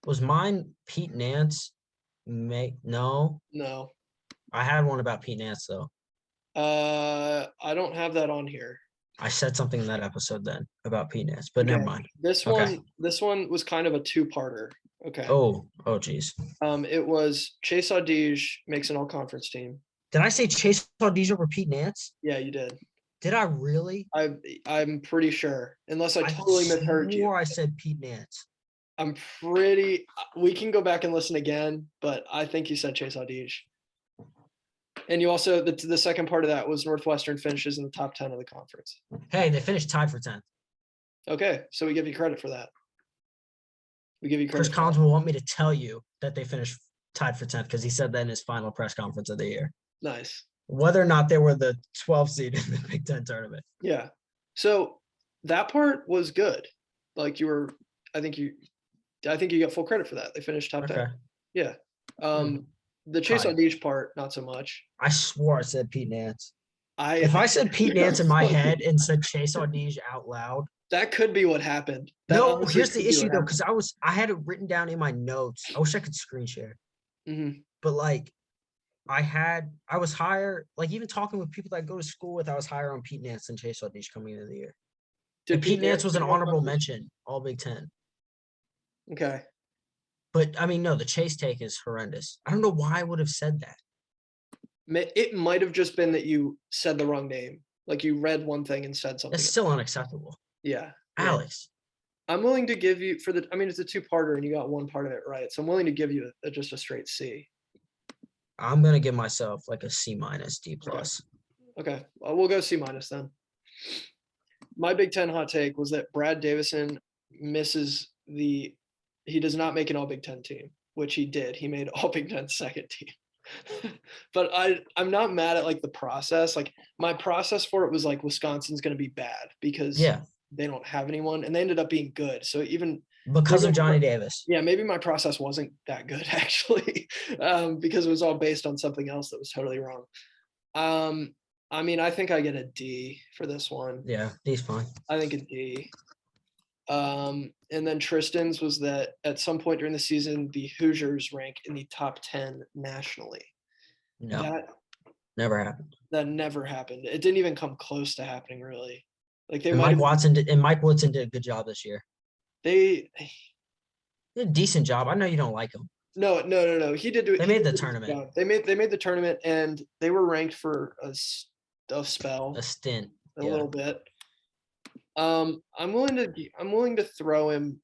Was mine Pete Nance? No. I had one about Pete Nance, though. I don't have that on here. I said something in that episode then about Pete Nance, but never mind. This one was kind of a two-parter. Okay. Oh, geez. It was Chase Audige makes an all-conference team. Did I say Chase Audige over Pete Nance? Yeah, you did. Did I really? I'm pretty sure, unless I totally misheard you. Or I said Pete Nance. We can go back and listen again, but I think you said Chase Audige. And you also, the second part of that was Northwestern finishes in the top 10 of the conference. Hey, they finished tied for 10th. Okay, so we give you credit for that. Chris Collins will want me to tell you that they finished tied for 10th because he said that in his final press conference of the year. Nice. Whether or not they were the 12th seed in the Big Ten tournament. Yeah. So that part was good. Like I think you get full credit for that. They finished top 10. Yeah. The Chase Audige part, not so much. I swore I said Pete Nance. If I said Pete Nance in my head and said Chase Audige out loud, that could be what happened. No, here's the issue though, because I had it written down in my notes. I wish I could screen share. But like, I was higher. Like, even talking with people that I go to school with, I was higher on Pete Nance than Chase Audige coming into the year. Pete Nance was an honorable mention, all Big Ten. Okay. But, I mean, no, the Chase take is horrendous. I don't know why I would have said that. It might have just been that you said the wrong name. Like, you read one thing and said something. It's still unacceptable. Yeah. Alex. I'm willing to give you, it's a two-parter and you got one part of it right. So I'm willing to give you just a straight C. I'm going to give myself like a C-, D+. Okay. Well, we'll go C- then. My Big Ten hot take was that Brad Davison he does not make an all Big Ten team. which he did. He made all Big Ten second team. But I'm not mad at like the process. Like my process for it was like Wisconsin's going to be bad because they don't have anyone, and they ended up being good. So even because of Johnny Davis. Yeah, maybe my process wasn't that good actually, because it was all based on something else that was totally wrong. I mean, I think I get a D for this one. Yeah, D's fine. I think a D. And then Tristan's was that at some point during the season, the Hoosiers rank in the top 10 nationally. No, that never happened. That never happened. It didn't even come close to happening, really. Like Mike Woodson did a good job this year. They did a decent job. I know you don't like him. No. He did do it. They made the tournament. They made the tournament, and they were ranked for a spell, a stint, a little bit. I'm willing to throw him.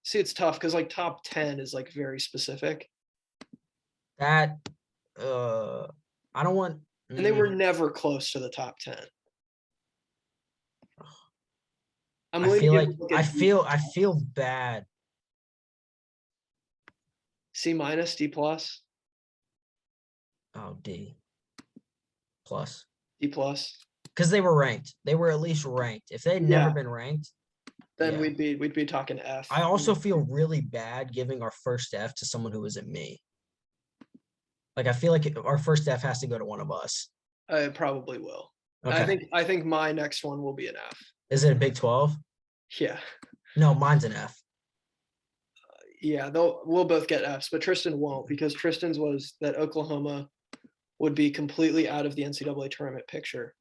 See, it's tough because like top 10 is like very specific. That I don't want. And they were never close to the top 10. I feel bad. C minus, D plus. Oh, D plus. D plus. Because they were ranked. They were at least ranked. If they'd never been ranked, then we'd be talking F. I also feel really bad giving our first F to someone who isn't me. Like I feel like our first F has to go to one of us. I probably will. Okay. I think my next one will be an F. Is it a Big 12? Yeah. No, mine's an F. Yeah, we'll both get Fs, but Tristan won't, because Tristan's was that Oklahoma would be completely out of the NCAA tournament picture,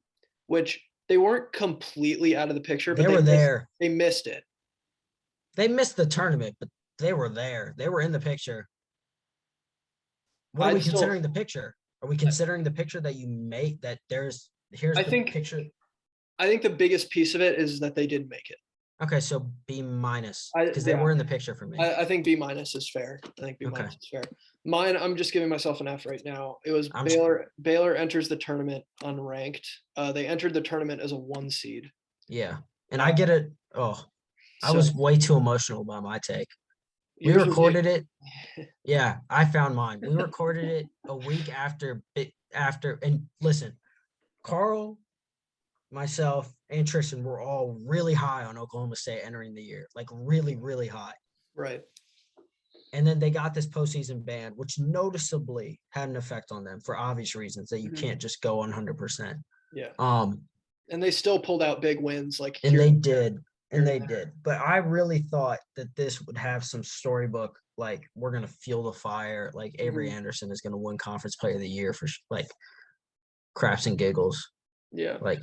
which they weren't completely out of the picture, but they were there. They missed it. They missed the tournament, but they were there. They were in the picture. What are we considering the picture? Are we considering the picture that you make that here's the picture? I think the biggest piece of it is that they didn't make it. Okay, so B minus, because they were in the picture for me. I think B minus is fair. I think B minus is fair. Mine, I'm just giving myself an F right now. It was Baylor enters the tournament unranked. They entered the tournament as a 1 seed. Yeah, and I get it. Oh, I was way too emotional by my take. We recorded it. Yeah, I found mine. We recorded it a week after, and listen, Carl, myself, and Tristan were all really high on Oklahoma State entering the year, like really, really high. Right. And then they got this postseason ban, which noticeably had an effect on them for obvious reasons that you can't just go 100%. Yeah. And they still pulled out big wins, and they did. And they did. But I really thought that this would have some storybook, like we're going to fuel the fire. Like Avery Anderson is going to win Conference Player of the Year for like craps and giggles. Yeah. Like,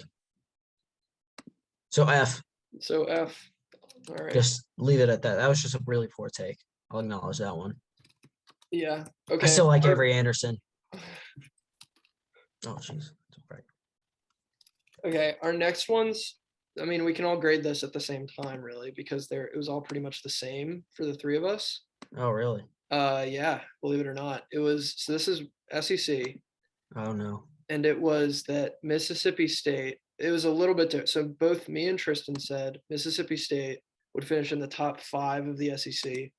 so F. All right. Just leave it at that. That was just a really poor take. I'll acknowledge that one. Yeah. Okay. I still like Avery Anderson. Oh, jeez. Right. Okay. Our next ones, I mean, we can all grade this at the same time, really, because it was all pretty much the same for the three of us. Oh, really? Yeah, believe it or not. So this is SEC. Oh, no. And it was that Mississippi State, it was a little bit different. So both me and Tristan said Mississippi State would finish in the top 5 of the SEC.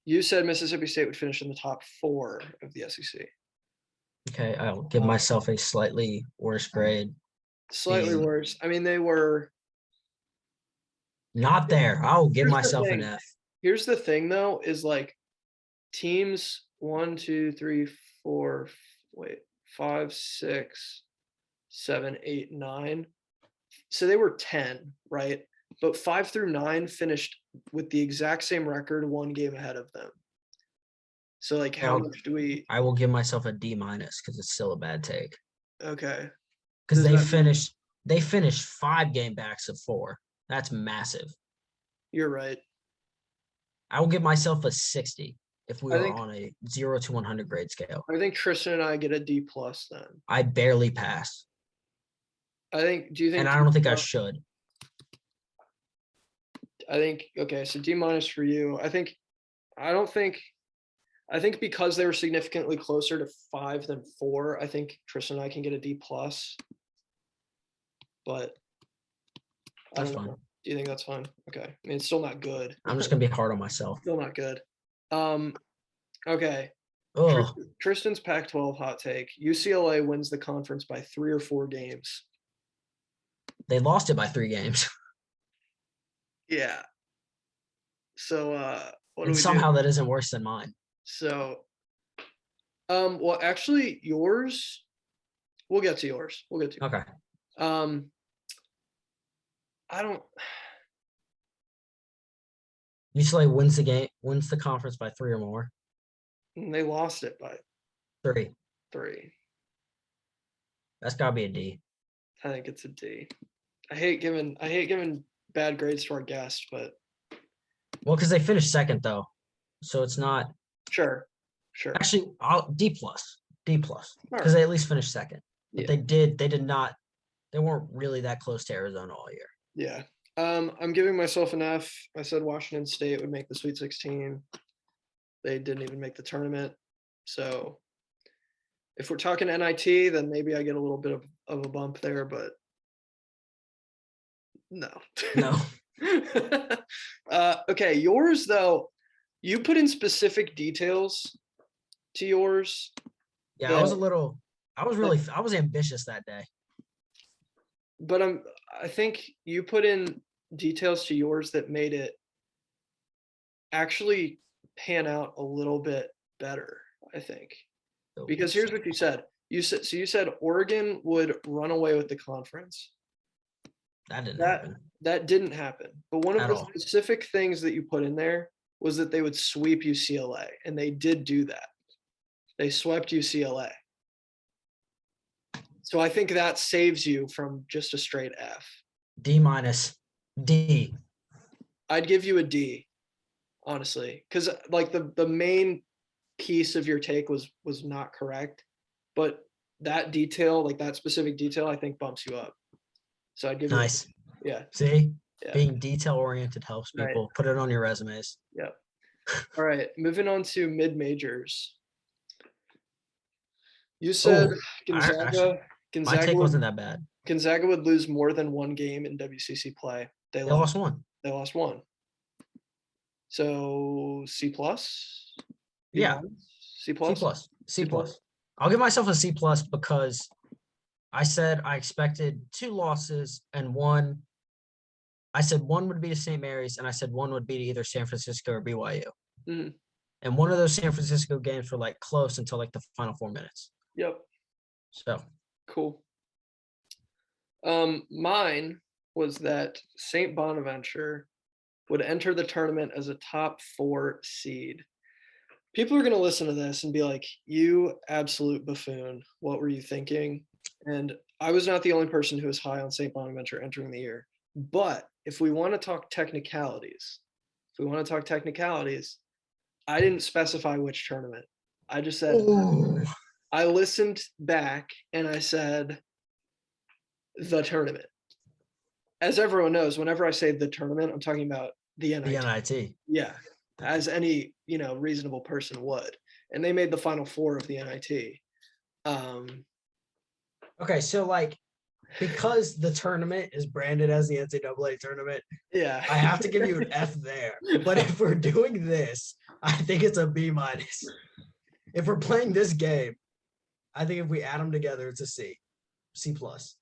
You said Mississippi State would finish in the top 4 of the SEC. Okay, I'll give myself a slightly worse grade. Slightly worse. I mean, they were not there. I'll give myself an F. Here's the thing, though, is like teams 1, 2, 3, 4, 5, 6, 7, 8, 9. So they were 10, right? But 5 through 9 finished with the exact same record, 1 game ahead of them. So like, how much do we? I will give myself a D minus because it's still a bad take. Okay. Because they finished 5 game backs of 4. That's massive. You're right. I will give myself a 60 if we were on a 0 to 100 grade scale. I think Tristan and I get a D plus then. I barely pass. Do you think? And I don't think I should. Okay, so D minus for you. I think because they were significantly closer to 5 than 4, I think Tristan and I can get a D plus. But that's fine. Do you think that's fine? Okay. I mean, it's still not good. I'm just gonna be hard on myself. Still not good. Okay. Oh, Tristan's Pac-12 hot take. UCLA wins the conference by 3 or 4 games. they lost it by 3 games. Yeah. So what do And we do? somehow that isn't worse than mine. So well actually yours, we'll get to yours. We'll get to yours. Okay. Um I don't UCLA wins the conference by 3 or more. they lost it by 3. 3. That's gotta be a D. I think it's a D. I hate giving bad grades to our guests, but Well, because they finished second though. So it's not sure. actually D plus. D plus. All Because right. they at least finished second. But Yeah. they weren't really that close to Arizona all year. Yeah. I'm giving myself an F. I said Washington State would make the Sweet 16. They didn't even make the tournament. So if we're talking NIT, then maybe I get a little bit of a bump there, but no. No. Okay, yours though, you put in specific details to yours. Yeah, I was ambitious that day. But I think you put in details to yours that made it actually pan out a little bit better, I think. Because here's what you said. You said Oregon would run away with the conference. That didn't happen. That didn't happen. But one of the At all. specific things that you put in there was that they would sweep UCLA, and they did do that. They swept UCLA. So I think that saves you from just a straight F. D minus. D. I'd give you a D, honestly, because like the main piece of your take was not correct, but that detail, like that specific detail, I think bumps you up. So I'd give Nice. you, yeah. See, Yeah. being detail oriented helps people. Right. Put it on your resumes. Yeah. All right, moving on to mid majors. You said Gonzaga. My take wasn't that bad. Gonzaga would lose more than 1 game in WCC play. They lost 1. They lost 1. So C plus. Yeah. C plus. C plus. C plus. I'll give myself a C plus because I said I expected 2 losses and 1. I said 1 would be to St. Mary's, and I said 1 would be to either San Francisco or BYU. Mm-hmm. And one of those San Francisco games were like close until like the final 4 minutes. Yep. So cool. Mine was that St. Bonaventure would enter the tournament as a top 4 seed. People are going to listen to this and be like, you absolute buffoon. What were you thinking? And I was not the only person who was high on St. Bonaventure entering the year. But if we want to talk technicalities, I didn't specify which tournament. I just said, I listened back and I said, the tournament. As everyone knows, whenever I say the tournament, I'm talking about the NIT. The NIT. Yeah, as any reasonable person would. And they made the Final Four of the NIT. Okay, so like because the tournament is branded as the NCAA tournament, yeah, I have to give you an F there. But if we're doing this, I think it's a B minus. If we're playing this game, I think if we add them together, it's a C. C plus.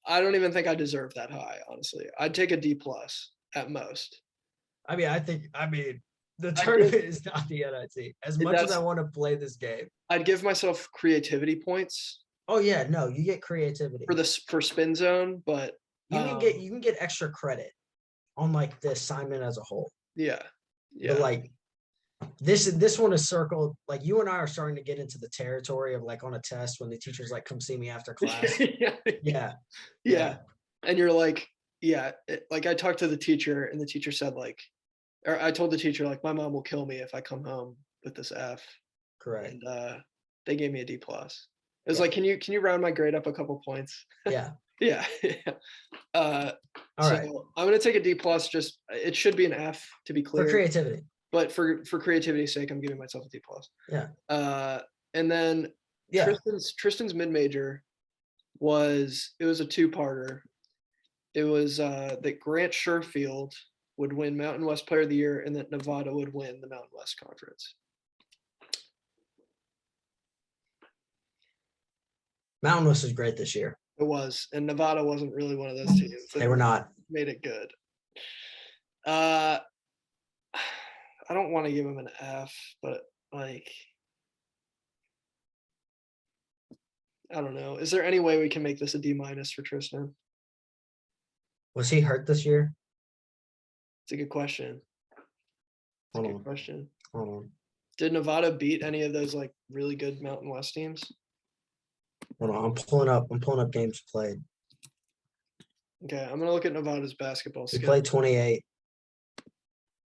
I don't even think I deserve that high, honestly. I'd take a D plus at most. I mean, the tournament is not the NIT. As much as I want to play this game, I'd give myself creativity points. Oh yeah, no, you get creativity for spin zone, but you can get extra credit on like the assignment as a whole. Yeah. But like this one is circled. Like you and I are starting to get into the territory of like on a test when the teacher's like, come see me after class. Yeah. And you're like, like I talked to the teacher and the teacher said like, or I told the teacher like, my mom will kill me if I come home with this F. Correct. And they gave me a D plus. It was like, can you round my grade up a couple points? Yeah. Yeah. All right. I'm gonna take a D plus. Just it should be an F to be clear. For creativity. But for creativity's sake, I'm giving myself a D plus. Yeah. And then Tristan's mid major was a 2-parter. It was that Grant Sherfield would win Mountain West Player of the Year and that Nevada would win the Mountain West Conference. Mountain West was great this year. It was, and Nevada wasn't really one of those teams. They were not. Made it good. I don't want to give him an F, but like, I don't know. Is there any way we can make this a D- for Tristan? Was he hurt this year? It's a good question. It's a good question. Hold on. Did Nevada beat any of those like really good Mountain West teams? Hold on. I'm pulling up games played. Okay, I'm gonna look at Nevada's basketball He schedule. played 28.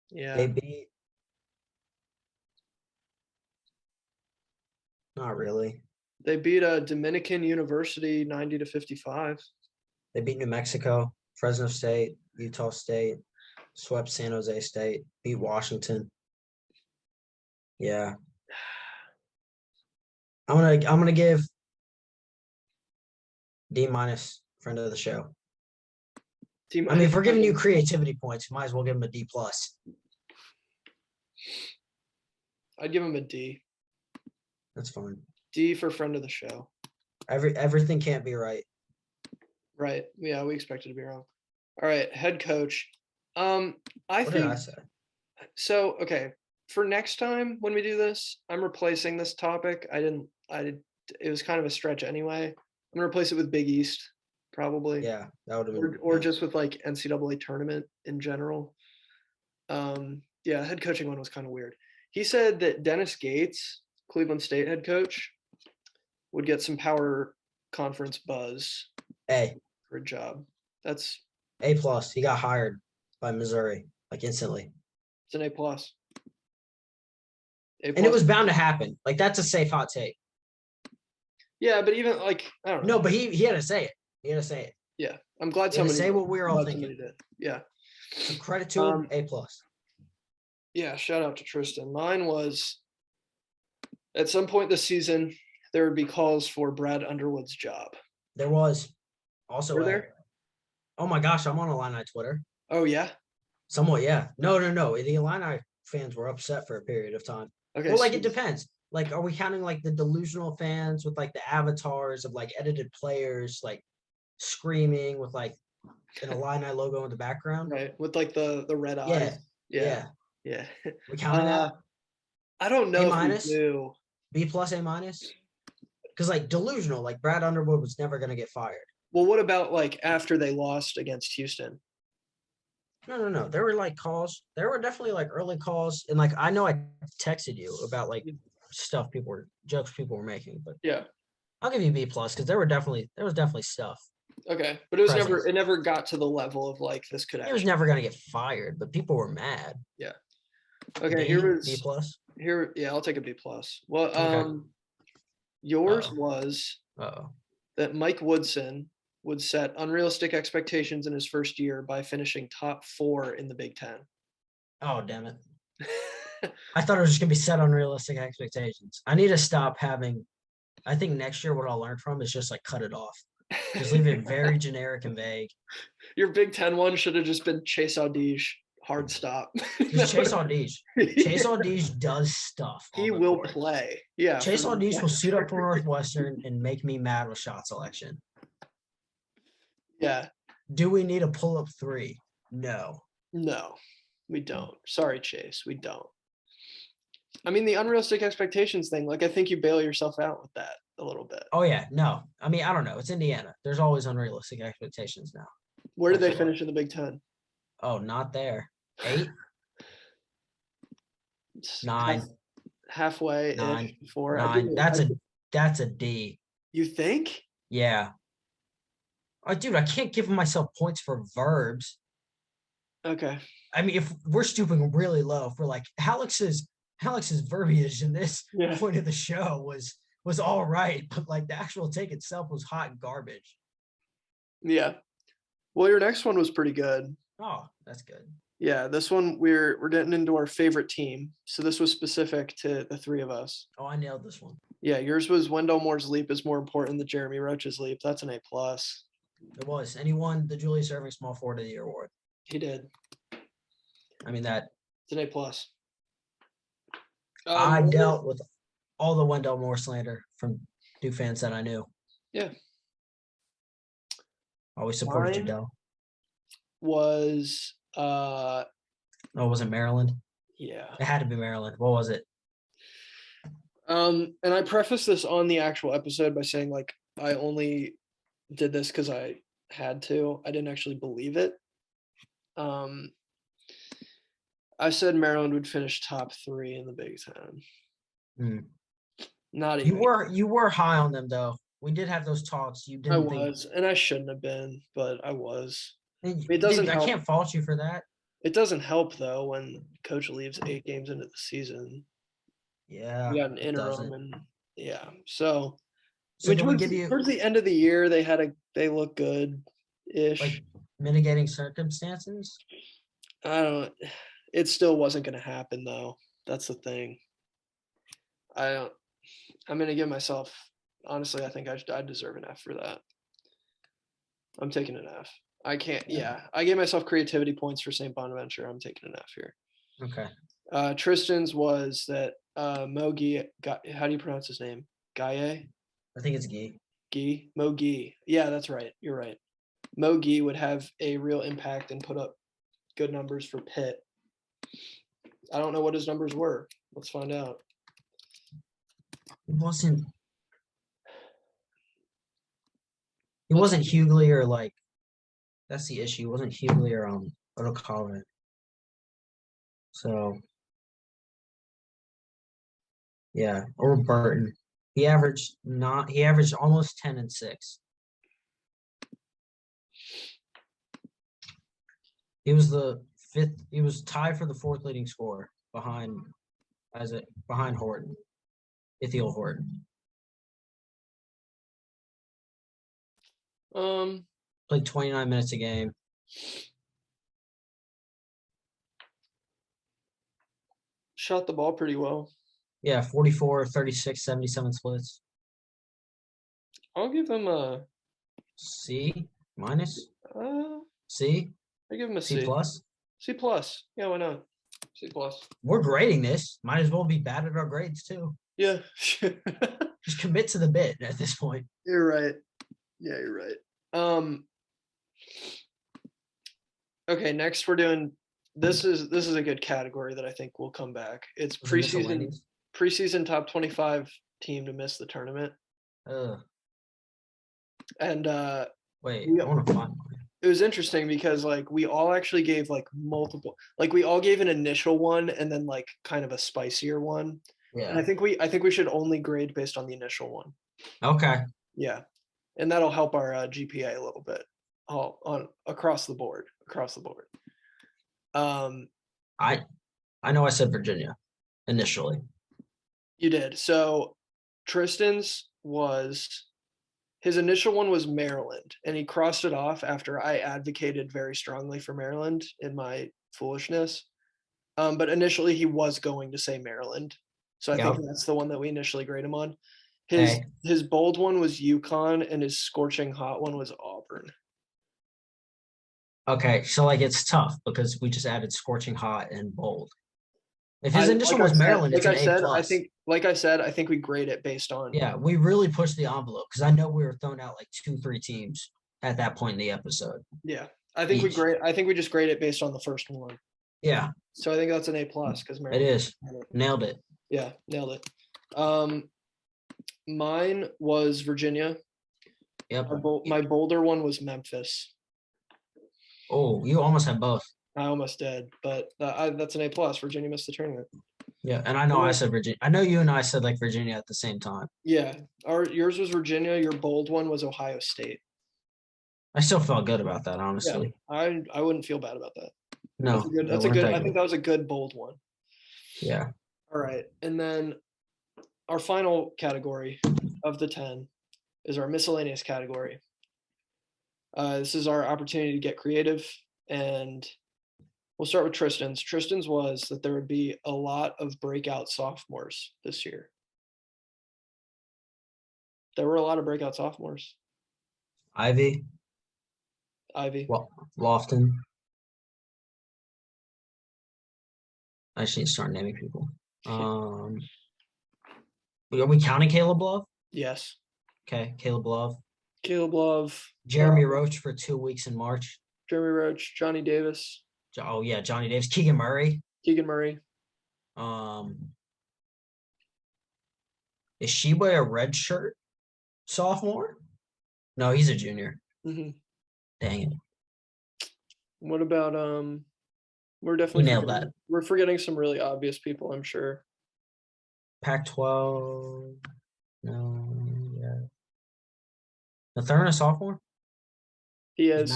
Yeah. They beat. Not really. They beat a Dominican University 90-55. They beat New Mexico, Fresno State, Utah State, swept San Jose State, beat Washington. Yeah. I'm gonna give D- friend of the show. I mean, if we're giving you creativity points, might as well give him a D+. I'd give him a D. That's fine. D for friend of the show. Everything can't be right. Right. Yeah, we expect it to be wrong. All right, head coach. What did I say? So, okay, for next time when we do this, I'm replacing this topic. It was kind of a stretch anyway. I'm gonna replace it with Big East, probably. Yeah, that would have been. Or just with like NCAA tournament in general. Yeah, head coaching one was kind of weird. He said that Dennis Gates, Cleveland State head coach, would get some power conference buzz for a job. That's A+. He got hired by Missouri like instantly. It's an A+. And it was bound to happen. Like that's a safe hot take. Yeah, but even like I don't know. No, but he had to say it. He had to say it. Yeah, I'm glad somebody say what we were all thinking. Did. Yeah. So credit to him. A+. Yeah, shout out to Tristan. Mine was at some point this season there would be calls for Brad Underwood's job. There was. Also, were there? Oh my gosh, I'm on Illini Twitter. Oh yeah. Somewhat, yeah. No. The Illini fans were upset for a period of time. Okay. Well, like it depends. Like, are we counting like the delusional fans with like the avatars of like edited players, like screaming with like an Illini logo in the background? Right, with like the red eyes. Yeah. We counting that? I don't know. A-? If we do. B+, A-? Because like delusional, like Brad Underwood was never going to get fired. Well, what about like after they lost against Houston? No. There were like calls. There were definitely like early calls. And like, I know I texted you about like jokes people were making, but yeah, I'll give you B+ because there was definitely stuff. Okay. But it never got to the level of like, this could actually. It was never going to get fired, but people were mad. Yeah. Okay. Yeah, I'll take a B+. Well, okay. Yours was that Mike Woodson would set unrealistic expectations in his first year by finishing top 4 in the Big Ten. Oh, damn it. I thought it was just going to be set unrealistic expectations. I need to stop having, I think next year what I'll learn from is just like cut it off. Just leave it very generic and vague. Your Big Ten one should have just been Chase Audige, hard stop. Just Chase Audige. Chase Audige does stuff. He will play. Yeah. Chase Audige will suit up for Northwestern and make me mad with shot selection. Yeah. Do we need a pull-up 3? No, we don't. Sorry, Chase. We don't. I mean, the unrealistic expectations thing, like I think you bail yourself out with that a little bit. Oh, yeah. No. I mean, I don't know. It's Indiana. There's always unrealistic expectations now. Where did they finish in the Big Ten? Oh, not there. 8? 9. Halfway. 9. 4. 9. That's a D. You think? Yeah. Oh, dude, I can't give myself points for verbs. Okay. I mean, if we're stooping really low, if we're like Alex's verbiage in this point of the show was all right, but like the actual take itself was hot garbage. Yeah. Well, your next one was pretty good. Oh, that's good. Yeah, this one we're getting into our favorite team. So this was specific to the 3 of us. Oh, I nailed this one. Yeah, yours was Wendell Moore's leap is more important than Jeremy Roach's leap. That's an A+. It was. And he won the Julius Erving Small Forward of the Year award. He did. I mean, it's an A+. I dealt with all the Wendell Moore slander from Duke fans that I knew. Yeah. Always supported you, Mine Dell. was Oh, was it Maryland? yeah. It had to be Maryland. What was it? And I preface this on the actual episode by saying like I only did this because I had to. I didn't actually believe it. I said Maryland would finish top 3 in the Big Ten. Not even. You were high on them though. We did have those talks. You didn't think. And I shouldn't have been, but I was. It Dude, I help. can't fault you for that. It doesn't help though when coach leaves 8 games into the season. Yeah, We got an interim and yeah. So do we give you towards the end of the year they look good ish. like mitigating circumstances? I don't. It still wasn't going to happen though. That's the thing. I'm going to give myself. Honestly, I think I deserve an F for that. I'm taking an F. I can't. Yeah, I gave myself creativity points for St. Bonaventure. I'm taking an F here. Okay. Tristan's was that Mogi. How do you pronounce his name? Gaye? I think it's Gee. Gee? Mogi. Yeah, that's right. You're right. Mogi would have a real impact and put up good numbers for Pitt. I don't know what his numbers were. Let's find out. It wasn't Hughley or like that's the issue. It wasn't Hughley or what do I call it? So yeah, or Burton. He averaged almost 10 and 6. He was the 5th. He was tied for the 4th leading scorer behind Horton, Ithiel Horton. Played 29 minutes a game. Shot the ball pretty well. Yeah, 44, 36, 77 splits. I'll give him a C minus. C. I give him a C plus. C plus. Yeah, why not? C plus. We're grading this. Might as well be bad at our grades too. Yeah. Just commit to the bit at this point. You're right. Yeah, you're right. Okay, next we're doing this is a good category that I think will come back. It's preseason top 25 team to miss the tournament. And wait, I want to find one. It was interesting because like we all actually gave like multiple, like we all gave an initial one and then like kind of a spicier one. Yeah. And I think we should only grade based on the initial one. Okay. Yeah. And that'll help our GPA a little bit across the board. I know I said Virginia initially. You did. So Tristan's his initial one was Maryland, and he crossed it off after I advocated very strongly for Maryland in my foolishness. But initially he was going to say Maryland. So I think that's the one that we initially grade him on. His bold one was UConn, and his scorching hot one was Auburn. Okay, so like it's tough because we just added scorching hot and bold. If his initial was Maryland, it's an A+. I think we grade it based on. Yeah, we really pushed the envelope because I know we were throwing out like 2-3 teams at that point in the episode. Yeah, I think we just grade it based on the first one. Yeah. So I think that's an A+ because Maryland. It is. Nailed it. Yeah, nailed it. Mine was Virginia. Yep. My bolder one was Memphis. Oh, you almost had both. I almost did, but that's an A+. Virginia missed the tournament. Yeah, and I know I said Virginia. I know you and I said like Virginia at the same time. Yeah, yours was Virginia. Your bold one was Ohio State. I still felt good about that, honestly. Yeah, I wouldn't feel bad about that. No, that's a good. I think that was a good bold one. Yeah. All right, and then our final category of the 10 is our miscellaneous category. This is our opportunity to get creative, and we'll start with Tristan's. Tristan's was that there would be a lot of breakout sophomores this year. There were a lot of breakout sophomores. Ivy. Lofton. I just need to start naming people. Are we counting Caleb Love? Yes. Okay. Caleb Love. Caleb Love, Jeremy Roach for 2 weeks in March. Jeremy Roach, Johnny Davis, Oh yeah, Johnny Davis. Keegan Murray. Keegan Murray. Is Sheba a red shirt sophomore? No, he's a junior. Mm-hmm. Dang it. What about we're You definitely nailed that. We're forgetting some really obvious people, I'm sure. Pac-12. No, yeah. Mathern a sophomore? He is.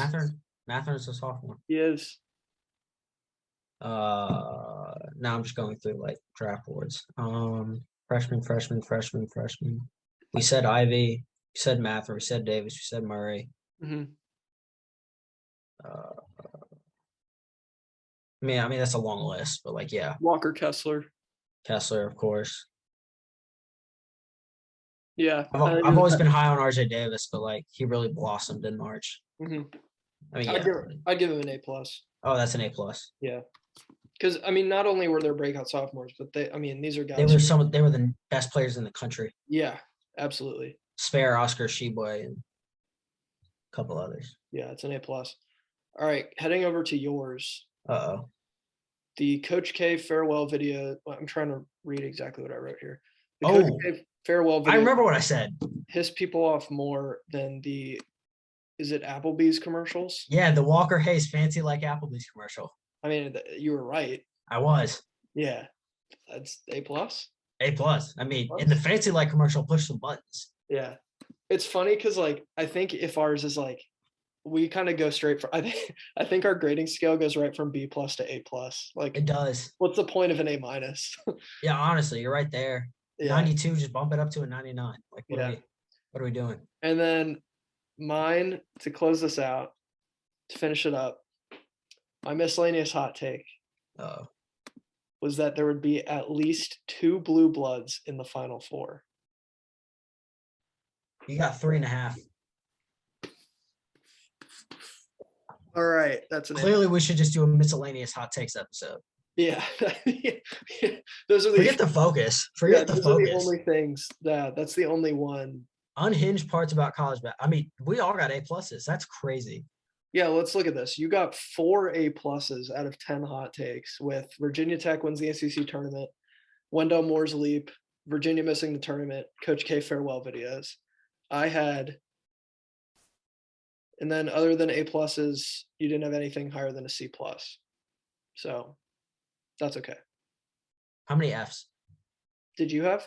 Mathern's a sophomore. He is. Now I'm just going through like draft boards. Freshman. We said Ivy. We said Mather. We said Davis. We said Murray. Mm-hmm. I mean that's a long list, but like yeah. Walker Kessler, of course. Yeah, I've always been high on RJ Davis, but like he really blossomed in March. Mm-hmm. I mean, yeah. I'd give him an A+. Oh, that's an A+. Yeah, because I mean, not only were there breakout sophomores, but these are guys. They were the best players in the country. Yeah, absolutely. Spare, Oscar Sheboy, and a couple others. Yeah, it's an A+. All right, heading over to yours. Uh-oh. The Coach K farewell video. I'm trying to read exactly what I wrote here. The Coach K farewell video. I remember what I said. Pissed people off more than is it Applebee's commercials? Yeah, the Walker Hayes fancy like Applebee's commercial. I mean, you were right. I was. Yeah, that's A+. A+. I mean, in the fancy like commercial, push some buttons. Yeah, it's funny because like I think if ours is like, we kind of go straight from. I think our grading scale goes right from B+ to A+. Like it does. What's the point of an A-? Yeah, honestly, you're right there. Yeah. 92, just bump it up to a 99. Like what are we doing? And then mine, to close this out, to finish it up, my miscellaneous hot take was that there would be at least 2 blue bloods in the Final Four. You got 3.5. All right, that's clearly we should just do a miscellaneous hot takes episode. Yeah, those are forget the focus. Forget the focus. Are the only things that's the only one. Unhinged parts about college basketball. I mean, we all got A+. That's crazy. Yeah, let's look at this. You got 4 A+ out of 10 hot takes with Virginia Tech wins the NCAA tournament, Wendell Moore's leap, Virginia missing the tournament, Coach K farewell videos. I had, and then other than A+, you didn't have anything higher than a C+. So that's okay. How many Fs did you have?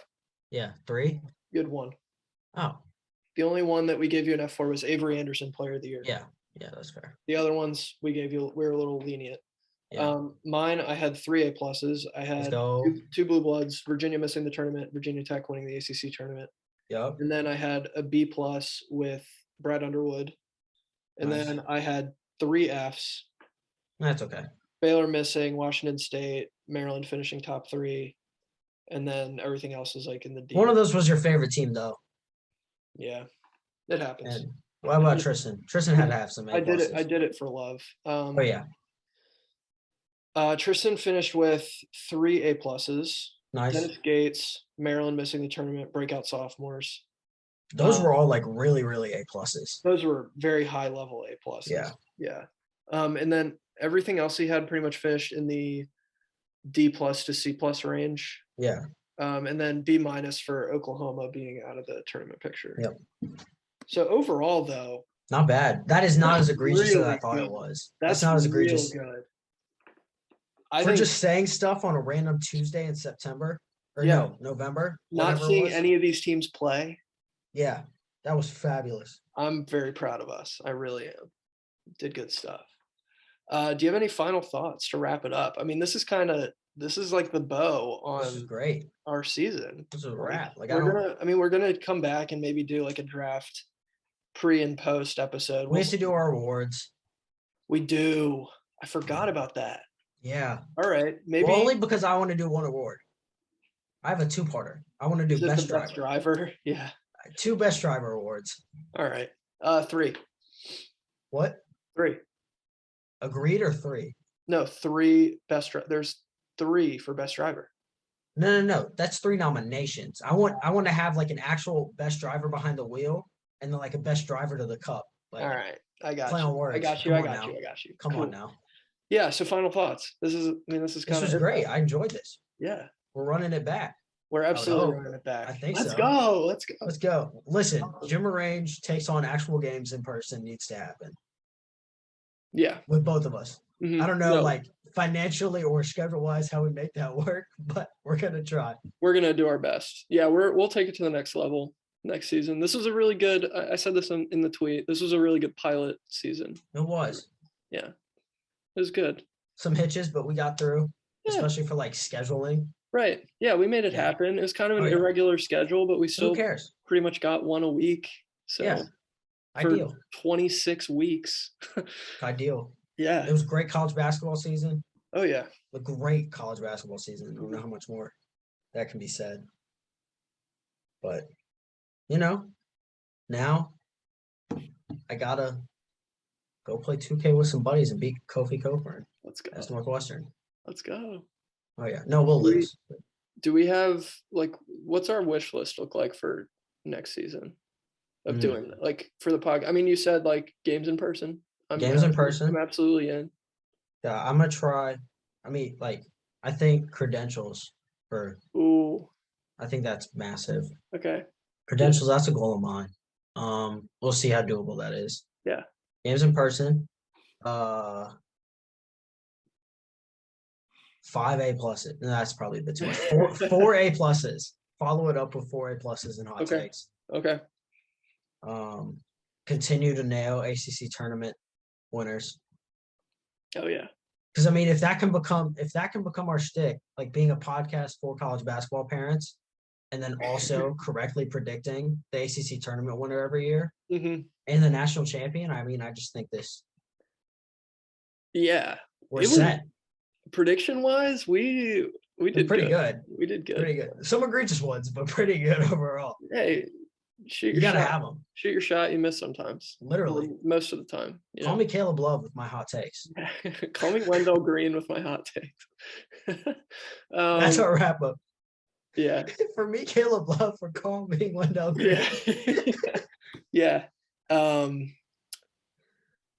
Yeah, 3. You had 1. Oh. The only one that we gave you an F for was Avery Anderson, Player of the Year. Yeah, that's fair. The other ones we were a little lenient. Yeah. Mine, I had 3 A+. I had 2 blue bloods, Virginia missing the tournament, Virginia Tech winning the ACC tournament. Yep. And then I had a B+ with Brad Underwood. And then I had 3 Fs. That's okay. Baylor missing, Washington State, Maryland finishing top 3, and then everything else is like in the D. One of those was your favorite team, though. Yeah, it happens. And what about Tristan? Tristan had to have some A+. I did it for love. Oh yeah. Tristan finished with 3 A+. Nice. Dennis Gates, Maryland missing the tournament, breakout sophomores. Those were all like really, really A+. Those were very high level A+. Yeah. Yeah. And then everything else he had pretty much finished in the D+ to C+ range. Yeah. And then B- for Oklahoma being out of the tournament picture. Yep. So overall, though, not bad. That is not as egregious as I thought it was. That's not as egregious. Good. For just saying stuff on a random Tuesday in September or no, November. Not seeing any of these teams play. Yeah, that was fabulous. I'm very proud of us. I really am. Did good stuff. Do you have any final thoughts to wrap it up? I mean, this is like the bow on great. Our season. This is a wrap. Like we're gonna come back and maybe do like a draft pre and post episode. We have to do our awards. We do. I forgot about that. Yeah. All right. Maybe only because I want to do one award. I have a 2-parter. I want to do best driver. Yeah. 2 best driver awards. All right. 3. What? 3. Agreed or 3? No, 3 best. There's 3 for best driver. No. That's 3 nominations. I want to have like an actual best driver behind the wheel, and then like a best driver to the cup. All Like right. I got play you. on I words. got you. Come I on got now. you. I got you. Come on Cool. now. Yeah. So final thoughts. This is This kind was of great. I enjoyed this. Yeah. We're running it back. We're I would absolutely hope. running it back. I think Let's so. go. Let's go. Let's go. Listen, Jim Arrange takes on actual games in person needs to happen Yeah. with both of us. Mhm. I don't know, No, like financially or schedule wise, how we make that work, but we're gonna try. we're gonna do our best. Yeah, we'll take it to the next level next season. This was a really good. I said this in the tweet. This was a really good pilot season. It was Yeah, it was good. some hitches, but we got through, Yeah, especially for like scheduling. right. Yeah, we made it Yeah. happen. It was kind of an Oh, yeah. irregular schedule, but we Who still cares? pretty much got one a week. So Yeah. for Ideal. 26 weeks. Ideal. It Yeah. was a great college basketball season. Oh yeah. A great college basketball season. I don't know how much more that can be said. But now I gotta go play 2K with some buddies and beat Kofi Coburn. Let's go. That's Northwestern. Let's go. Oh yeah. No, we'll Do we- lose. Do we have like what's our wish list look like for next season of doing that? Like for the pod? I mean, you said like games in person. Games in person. I'm absolutely in. Yeah, I'm gonna try. I mean, like, I think credentials for. Ooh. I think that's massive. Okay. Credentials, that's a goal of mine. We'll see how doable that is. Yeah. Games in person. 5 A pluses. No, that's probably the too much. Four A pluses. Follow it up with 4 A pluses and hot takes. Okay. Continue to nail ACC tournament winners. Oh yeah. Because I mean, if that can become our shtick, like being a podcast for college basketball parents, and then also correctly predicting the ACC tournament winner every year Mm-hmm. and the national champion. I mean, I just think Yeah. we're set. Prediction wise, we did pretty good. We did good. Pretty good. Some egregious ones, but pretty good overall. Hey, shoot You your gotta shot. have them. Shoot your shot. You miss sometimes. Literally. Or most of the time. Call me Caleb Love with my hot takes. Call me Wendell Green with my hot takes. That's our wrap up. Yeah. For me, Caleb Love. For call me Wendell Green. Yeah. Trying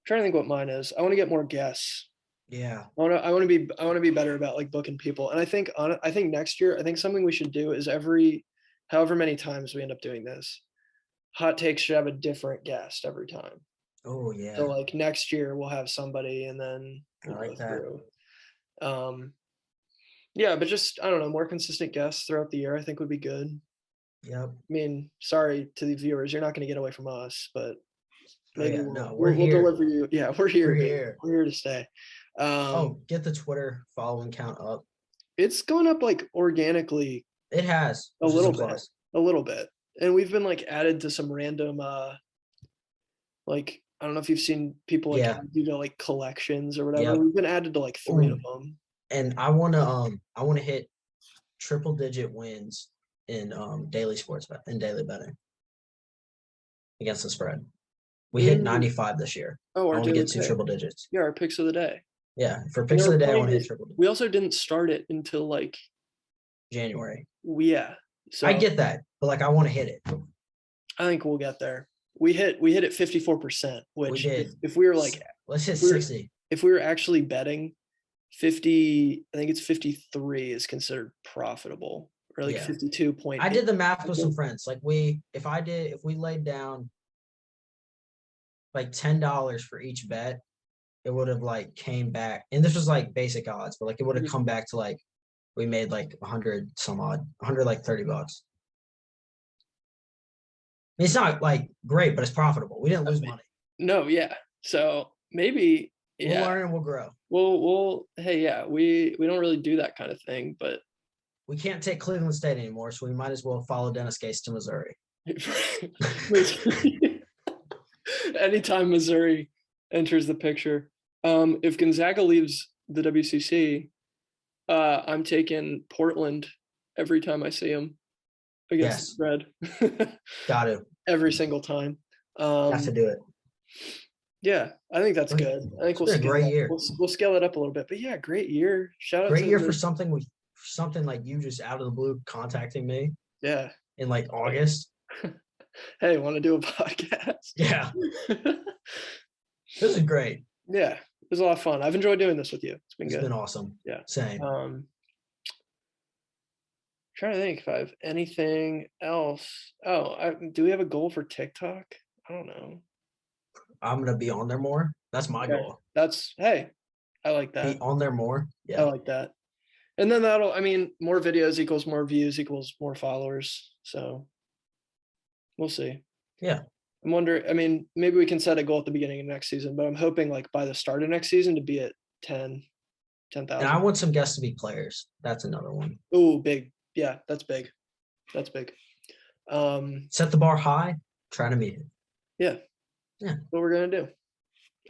to think what mine is. I want to get more guests. Yeah. I want to be better about like booking people. And I think next year, I think something we should do is however many times we end up doing this, hot takes should have a different guest every time. Oh yeah. So like next year we'll have somebody and then we'll I like go that. through. Yeah, but just I don't know, more consistent guests throughout the year I think would be good. Yep. I mean, sorry to the viewers, you're not going to get away from us, but maybe we're here. We'll deliver you. Yeah, we're here. We're here. We're here to stay. Get the Twitter following count up. It's going up like organically. It has a little bit, and we've been like added to some random like I don't know if you've seen people like do like collections or whatever. Yep. We've been added to like 3 of them. And I wanna hit triple digit wins in daily sports bet and daily betting against the spread. We hit 95 this year. Oh, I want to get to triple digits. Yeah, our picks of the day. Yeah, for picks of the day, I want to hit triple digits. We also didn't start it until like January. Yeah. So I get that, but like I want to hit it. I think we'll get there. We hit it 54%, which if we were like let's hit 60. If we were actually betting 50, I think it's 53 is considered profitable. Or like 52.8. I did the math with some friends. Like if we laid down like $10 for each bet, it would have like came back. And this was like basic odds, but like it would have come back to like we made like 100 some odd, 100 like $30. I mean, it's not like great, but it's profitable. We didn't lose money. No, yeah. So maybe we'll learn and we'll grow. We'll hey, yeah, we don't really do that kind of thing, but we can't take Cleveland State anymore, so we might as well follow Dennis Gase to Missouri. Anytime Missouri enters the picture. If Gonzaga leaves the WCC, I'm taking Portland every time I see them against the spread. Got to. Every single time. Have to do it. Yeah, I think that's good. I think we'll scale it up a little bit. But yeah, great year. Shout out to great year for something we something like you just out of the blue contacting me Yeah. in like August. Hey, want to do a podcast? Yeah. This is great. Yeah, it was a lot of fun. I've enjoyed doing this with you. It's been It's good. been awesome. Yeah. Same. Trying to think if I have anything else. Oh, do we have a goal for TikTok? I don't know. I'm gonna be on there more. That's my Okay. goal. Hey, I like Be that. on there more. I Yeah. like that. And then more videos equals more views equals more followers. So we'll see. Yeah. I'm wondering, maybe we can set a goal at the beginning of next season, but I'm hoping like by the start of next season to be at 10,000. And I want some guests to be players. That's another one. Oh, big. Yeah, that's big. That's big. Set the bar high, try to meet it. Yeah. Yeah. What we're gonna do.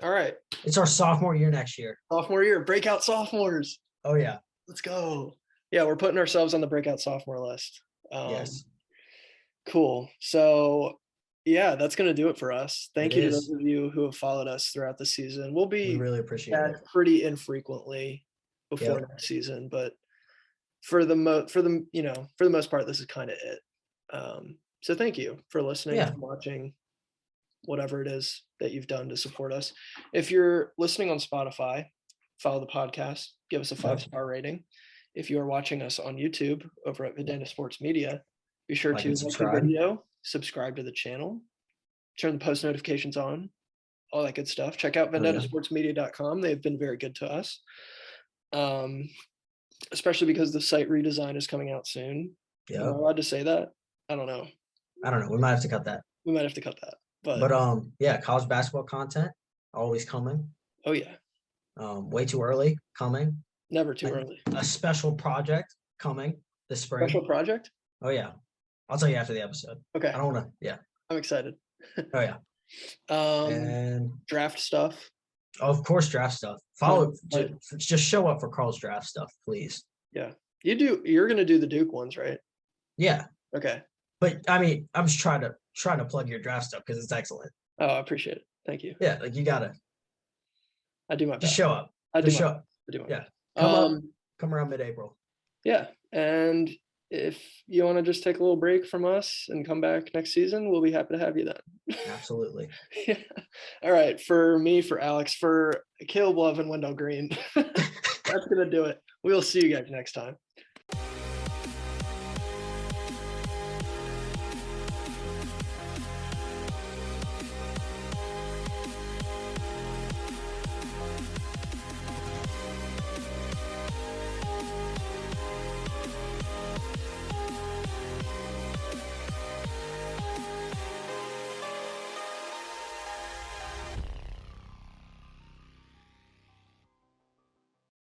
All right. It's our sophomore year next year. Sophomore year, breakout sophomores. Oh yeah. Let's go. Yeah, we're putting ourselves on the breakout sophomore list. Yes. Cool. So yeah, that's gonna do it for us. Thank It you to is. those of you who have followed us throughout the season. We'll We be really appreciate it. back pretty infrequently before Yep. next season, but for the most part, this is kind of it. So thank you for listening, Yeah. for watching, whatever it is that you've done to support us. If you're listening on Spotify, follow the podcast, give us a 5-star rating. If you are watching us on YouTube over at Vedanta Sports Media, be sure Like to and like the subscribe. video, subscribe to the channel, turn the post notifications on, all that good stuff. Check out VendataSportsMedia.com. They've been very good to us. Especially because the site redesign is coming out soon. Am I Yeah. allowed to say that? I don't know. We might have to cut that. We might have to cut that. But yeah, college basketball content always coming. oh yeah. Way too early coming. Never too early. A special project coming this spring. Special project? Oh yeah. I'll tell you after the episode. Okay. I don't want to. Yeah. I'm excited. Oh yeah. And draft stuff. of course, draft stuff. Follow. Just show up for Carl's draft stuff, please. Yeah. You're gonna do the Duke ones, right? Yeah. Okay. But I'm just trying to plug your draft stuff because it's excellent. Oh, I appreciate it. Thank you. Yeah, like you gotta. I do my best. Just show up. I do show up. Yeah. Come around mid-April. Yeah, and if you want to just take a little break from us and come back next season, we'll be happy to have you then. Absolutely. Yeah. All right. For me, for Alex, for Caleb Love and Wendell Green, that's gonna do it. We'll see you guys next time.